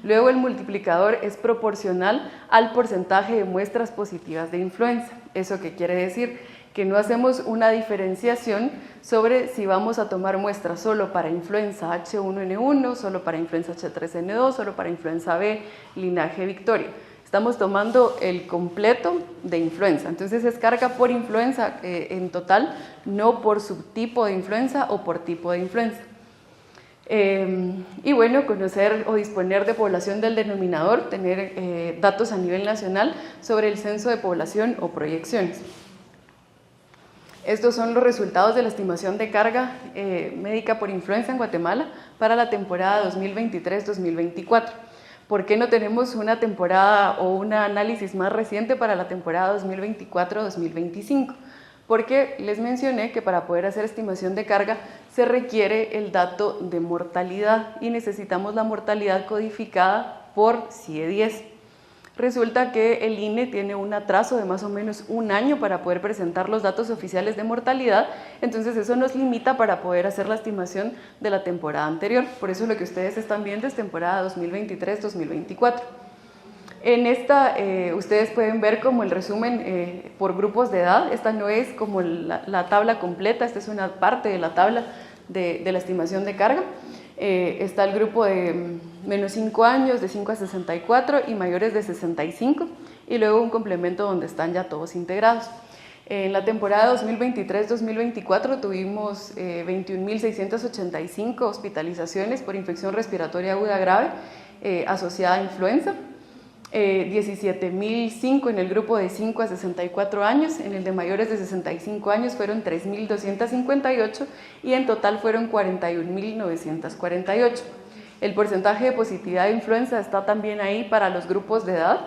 Luego, el multiplicador es proporcional al porcentaje de muestras positivas de influenza. ¿Eso qué quiere decir? Que no hacemos una diferenciación sobre si vamos a tomar muestras solo para influenza H1N1, solo para influenza H3N2, solo para influenza B, linaje Victoria. Estamos tomando el completo de influenza, entonces es carga por influenza en total, no por subtipo de influenza o por tipo de influenza. Y bueno, conocer o disponer de población del denominador, tener datos a nivel nacional sobre el censo de población o proyecciones. Estos son los resultados de la estimación de carga médica por influenza en Guatemala para la temporada 2023-2024. ¿Por qué no tenemos una temporada o un análisis más reciente para la temporada 2024-2025? Porque les mencioné que para poder hacer estimación de carga se requiere el dato de mortalidad y necesitamos la mortalidad codificada por CIE-10. Resulta que el INE tiene un atraso de más o menos 1 año para poder presentar los datos oficiales de mortalidad, entonces eso nos limita para poder hacer la estimación de la temporada anterior. Por eso lo que ustedes están viendo es temporada 2023-2024. En esta ustedes pueden ver como el resumen por grupos de edad. Esta no es como la tabla completa, esta es una parte de la tabla de la estimación de carga. Está el grupo de menos 5 años, de 5 a 64 y mayores de 65, y luego un complemento donde están ya todos integrados. En la temporada 2023-2024 tuvimos 21.685 hospitalizaciones por infección respiratoria aguda grave asociada a influenza. 17.005 en el grupo de 5 a 64 años, en el de mayores de 65 años fueron 3.258 y en total fueron 41.948. El porcentaje de positividad de influenza está también ahí para los grupos de edad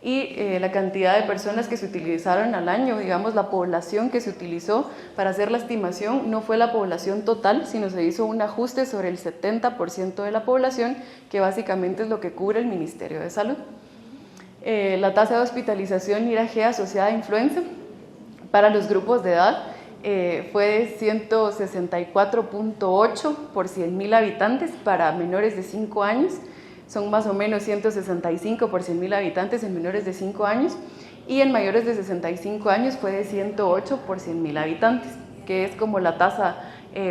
y la cantidad de personas que se utilizaron al año, digamos la población que se utilizó para hacer la estimación no fue la población total, sino se hizo un ajuste sobre el 70% de la población, que básicamente es lo que cubre el Ministerio de Salud. La tasa de hospitalización IRAG asociada a influenza para los grupos de edad fue de 164.8 por 100.000 habitantes para menores de 5 años, son más o menos 165 por 100.000 habitantes en menores de 5 años, y en mayores de 65 años fue de 108 por 100.000 habitantes, que es como la tasa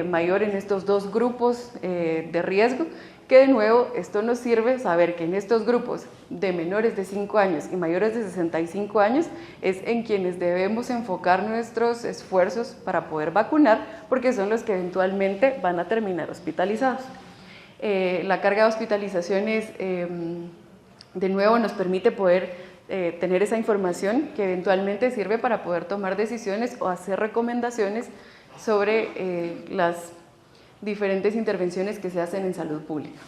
mayor en estos dos grupos de riesgo, que de nuevo esto nos sirve saber que en estos grupos de menores de 5 años y mayores de 65 años es en quienes debemos enfocar nuestros esfuerzos para poder vacunar, porque son los que eventualmente van a terminar hospitalizados. La carga de hospitalizaciones de nuevo nos permite poder tener esa información que eventualmente sirve para poder tomar decisiones o hacer recomendaciones sobre las diferentes intervenciones que se hacen en salud pública.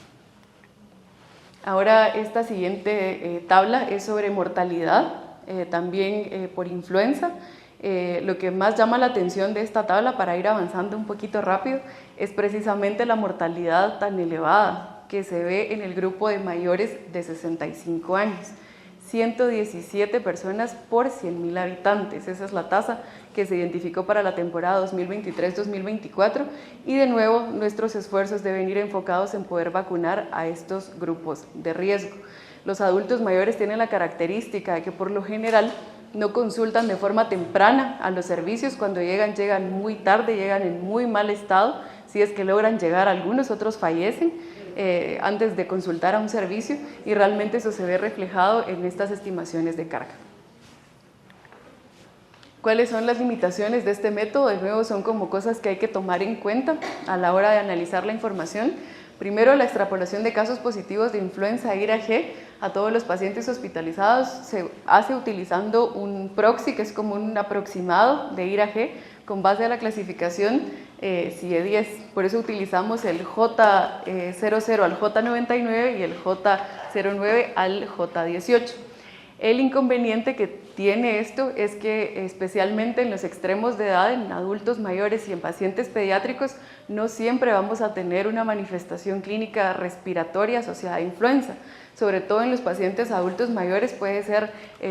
Ahora esta siguiente tabla es sobre mortalidad, también por influenza. Lo que más llama la atención de esta tabla, para ir avanzando un poquito rápido, es precisamente la mortalidad tan elevada que se ve en el grupo de mayores de 65 años. 117 personas por 100.000 habitantes, esa es la tasa que se identificó para la temporada 2023-2024 y de nuevo nuestros esfuerzos deben ir enfocados en poder vacunar a estos grupos de riesgo. Los adultos mayores tienen la característica de que por lo general no consultan de forma temprana a los servicios, cuando llegan muy tarde, llegan en muy mal estado, si es que logran llegar algunos, otros fallecen antes de consultar a un servicio y realmente eso se ve reflejado en estas estimaciones de carga. ¿Cuáles son las limitaciones de este método? De nuevo son como cosas que hay que tomar en cuenta a la hora de analizar la información. Primero, la extrapolación de casos positivos de influenza IRAG a todos los pacientes hospitalizados se hace utilizando un proxy, que es como un aproximado de IRAG con base a la clasificación CIE-10. Por eso utilizamos el J00 al J99 y el J09 al J18. El inconveniente que tiene esto es que especialmente en los extremos de edad, en adultos mayores y en pacientes pediátricos, no siempre vamos a tener una manifestación clínica respiratoria asociada a influenza. Sobre todo en los pacientes adultos mayores puede ser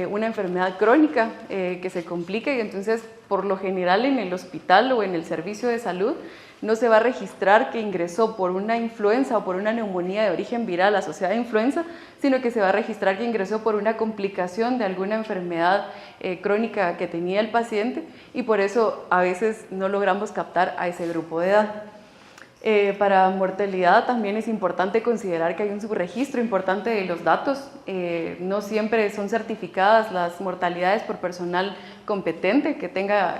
una enfermedad crónica que se complica y entonces por lo general en el hospital o en el servicio de salud no se va a registrar que ingresó por una influenza o por una neumonía de origen viral asociada a influenza, sino que se va a registrar que ingresó por una complicación de alguna enfermedad crónica que tenía el paciente y por eso a veces no logramos captar a ese grupo de edad. Para mortalidad también es importante considerar que hay un subregistro importante de los datos. No siempre son certificadas las mortalidades por personal competente que tenga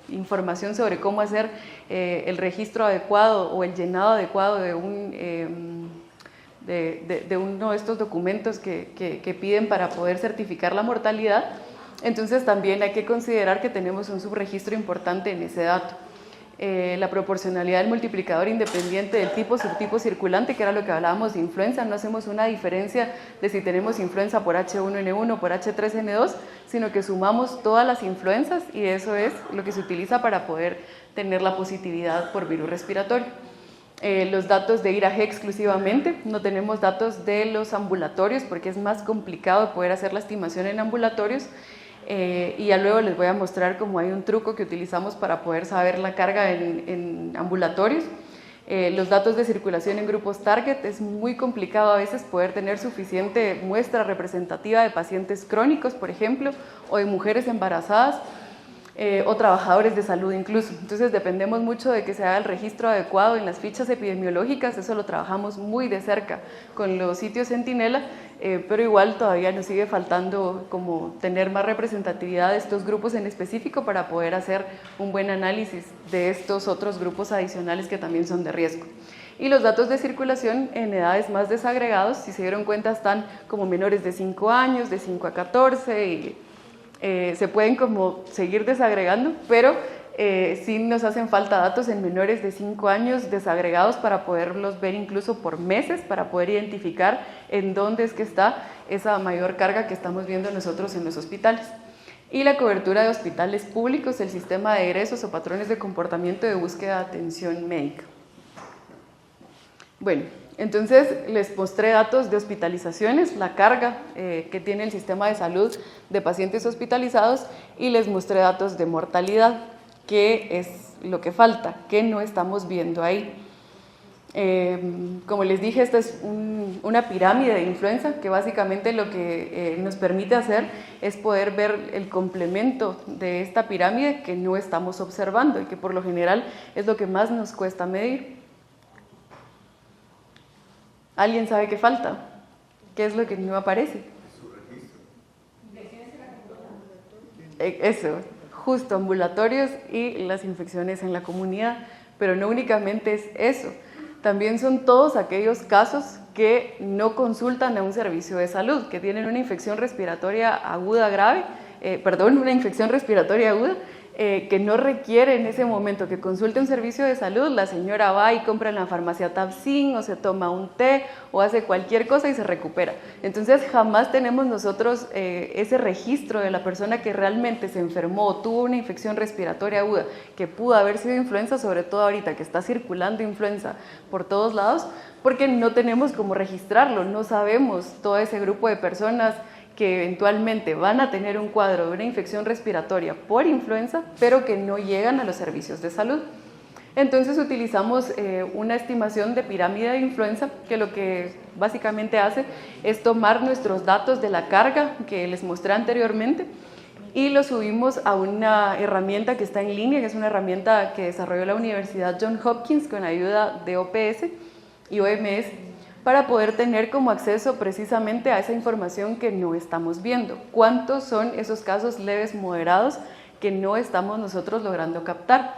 información sobre cómo hacer el registro adecuado o el llenado adecuado de uno de estos documentos que piden para poder certificar la mortalidad. Entonces también hay que considerar que tenemos un subregistro importante en ese dato. La proporcionalidad del multiplicador independiente del tipo subtipo circulante, que era lo que hablábamos de influenza, no hacemos una diferencia de si tenemos influenza por H1N1 o por H3N2, sino que sumamos todas las influencias y eso es lo que se utiliza para poder tener la positividad por virus respiratorio. Los datos de IRAG exclusivamente, no tenemos datos de los ambulatorios porque es más complicado poder hacer la estimación en ambulatorios. Y ya luego les voy a mostrar cómo hay un truco que utilizamos para poder saber la carga en ambulatorios. Los datos de circulación en grupos target, es muy complicado a veces poder tener suficiente muestra representativa de pacientes crónicos, por ejemplo, o de mujeres embarazadas o trabajadores de salud incluso. Entonces dependemos mucho de que se haga el registro adecuado en las fichas epidemiológicas, eso lo trabajamos muy de cerca con los sitios Centinela, pero igual todavía nos sigue faltando como tener más representatividad de estos grupos en específico para poder hacer un buen análisis de estos otros grupos adicionales que también son de riesgo. Y los datos de circulación en edades más desagregados, si se dieron cuenta, están como menores de 5 años, de 5 a 14, y se pueden como seguir desagregando, pero sí nos hacen falta datos en menores de 5 años desagregados para poderlos ver incluso por meses, para poder identificar en dónde es que está esa mayor carga que estamos viendo nosotros en los hospitales. Y la cobertura de hospitales públicos, el sistema de egresos o patrones de comportamiento de búsqueda de atención médica. Bueno, entonces les mostré datos de hospitalizaciones, la carga que tiene el sistema de salud de pacientes hospitalizados, y les mostré datos de mortalidad, que es lo que falta, que no estamos viendo ahí. Como les dije, esta es una pirámide de influenza que básicamente lo que nos permite hacer es poder ver el complemento de esta pirámide que no estamos observando y que por lo general es lo que más nos cuesta medir. ¿Alguien sabe qué falta? ¿Qué es lo que no aparece? Eso, justo, ambulatorios y las infecciones en la comunidad, pero no únicamente es eso, también son todos aquellos casos que no consultan a un servicio de salud, que tienen una infección respiratoria aguda grave, una infección respiratoria aguda, que no requiere en ese momento que consulte un servicio de salud. La señora va y compra en la farmacia Tabsin, o se toma un té, o hace cualquier cosa y se recupera. Entonces jamás tenemos nosotros ese registro de la persona que realmente se enfermó o tuvo una infección respiratoria aguda, que pudo haber sido influenza, sobre todo ahorita que está circulando influenza por todos lados, porque no tenemos cómo registrarlo, no sabemos todo ese grupo de personas que eventualmente van a tener un cuadro de una infección respiratoria por influenza, pero que no llegan a los servicios de salud. Entonces utilizamos una estimación de pirámide de influenza, que lo que básicamente hace es tomar nuestros datos de la carga que les mostré anteriormente y los subimos a una herramienta que está en línea, que es una herramienta que desarrolló la Universidad Johns Hopkins con ayuda de OPS y OMS, para poder tener como acceso precisamente a esa información que no estamos viendo. ¿Cuántos son esos casos leves moderados que no estamos nosotros logrando captar?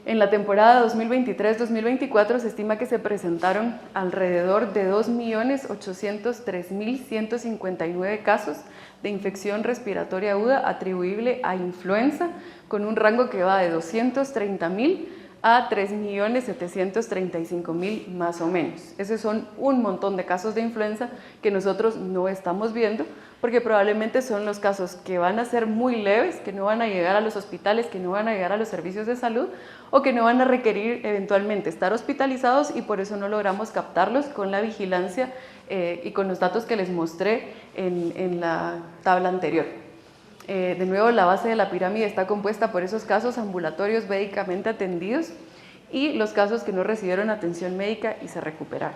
En la temporada 2023-2024 se estima que se presentaron alrededor de 2.803.159 casos de infección respiratoria aguda atribuible a influenza, con un rango que va de 230.000 a 3.735.000 más o menos. Esos son un montón de casos de influenza que nosotros no estamos viendo, porque probablemente son los casos que van a ser muy leves, que no van a llegar a los hospitales, que no van a llegar a los servicios de salud, o que no van a requerir eventualmente estar hospitalizados, y por eso no logramos captarlos con la vigilancia y con los datos que les mostré en la tabla anterior. De nuevo, la base de la pirámide está compuesta por esos casos ambulatorios médicamente atendidos y los casos que no recibieron atención médica y se recuperaron.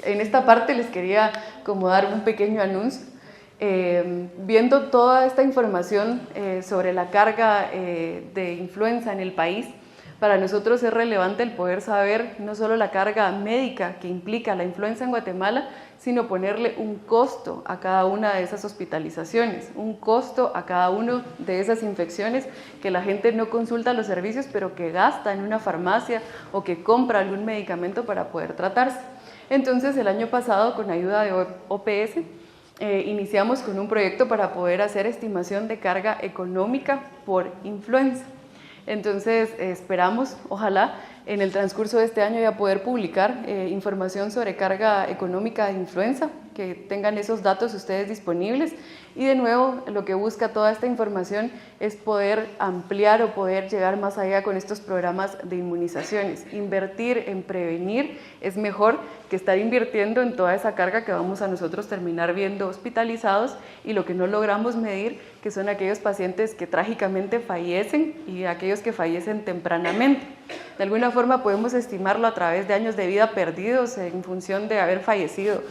En esta parte les quería como dar un pequeño anuncio. Viendo toda esta información sobre la carga de influenza en el país, para nosotros es relevante el poder saber no solo la carga médica que implica la influenza en Guatemala, sino ponerle un costo a cada una de esas hospitalizaciones, un costo a cada una de esas infecciones que la gente no consulta los servicios, pero que gasta en una farmacia o que compra algún medicamento para poder tratarse. Entonces, el año pasado, con ayuda de OPS, iniciamos con un proyecto para poder hacer estimación de carga económica por influenza. Entonces esperamos, ojalá, en el transcurso de este año ya poder publicar información sobre carga económica de influenza, que tengan esos datos ustedes disponibles. Y de nuevo, lo que busca toda esta información es poder ampliar o poder llegar más allá con estos programas de inmunizaciones. Invertir en prevenir es mejor que estar invirtiendo en toda esa carga que vamos a nosotros terminar viendo hospitalizados, y lo que no logramos medir, que son aquellos pacientes que trágicamente fallecen y aquellos que fallecen tempranamente. De alguna forma podemos estimarlo a través de años de vida perdidos en función de haber fallecido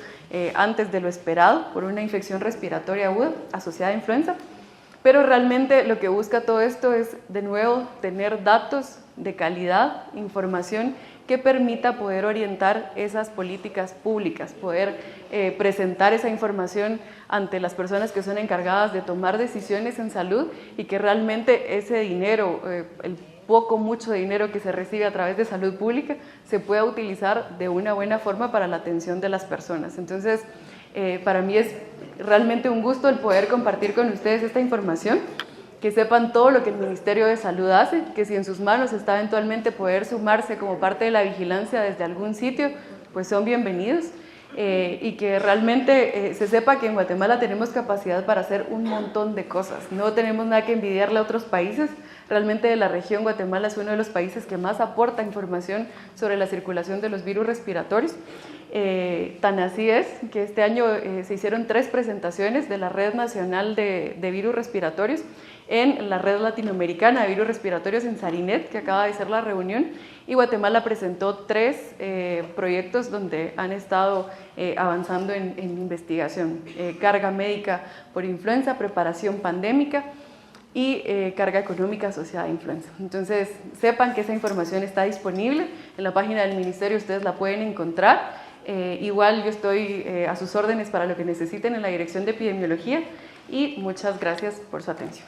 antes de lo esperado por una infección respiratoria aguda asociada a influenza, pero realmente lo que busca todo esto es, de nuevo, tener datos de calidad, información que permita poder orientar esas políticas públicas, poder presentar esa información ante las personas que son encargadas de tomar decisiones en salud, y que realmente ese dinero, el mucho dinero que se recibe a través de salud pública se pueda utilizar de una buena forma para la atención de las personas. Entonces, para mí es realmente un gusto el poder compartir con ustedes esta información, que sepan todo lo que el Ministerio de Salud hace, que si en sus manos está eventualmente poder sumarse como parte de la vigilancia desde algún sitio, pues son bienvenidos. Y que realmente se sepa que en Guatemala tenemos capacidad para hacer un montón de cosas. No tenemos nada que envidiarle a otros países. Realmente de la región, Guatemala es uno de los países que más aporta información sobre la circulación de los virus respiratorios. Tan así es que este año se hicieron 3 presentaciones de la Red Nacional de Virus Respiratorios en la Red Latinoamericana de Virus Respiratorios en Sarinet, que acaba de ser la reunión, y Guatemala presentó 3 proyectos donde han estado avanzando en investigación. Carga médica por influenza, preparación pandémica y carga económica asociada a influenza. Entonces, sepan que esa información está disponible en la página del Ministerio, ustedes la pueden encontrar. Igual yo estoy a sus órdenes para lo que necesiten en la Dirección de Epidemiología, y muchas gracias por su atención.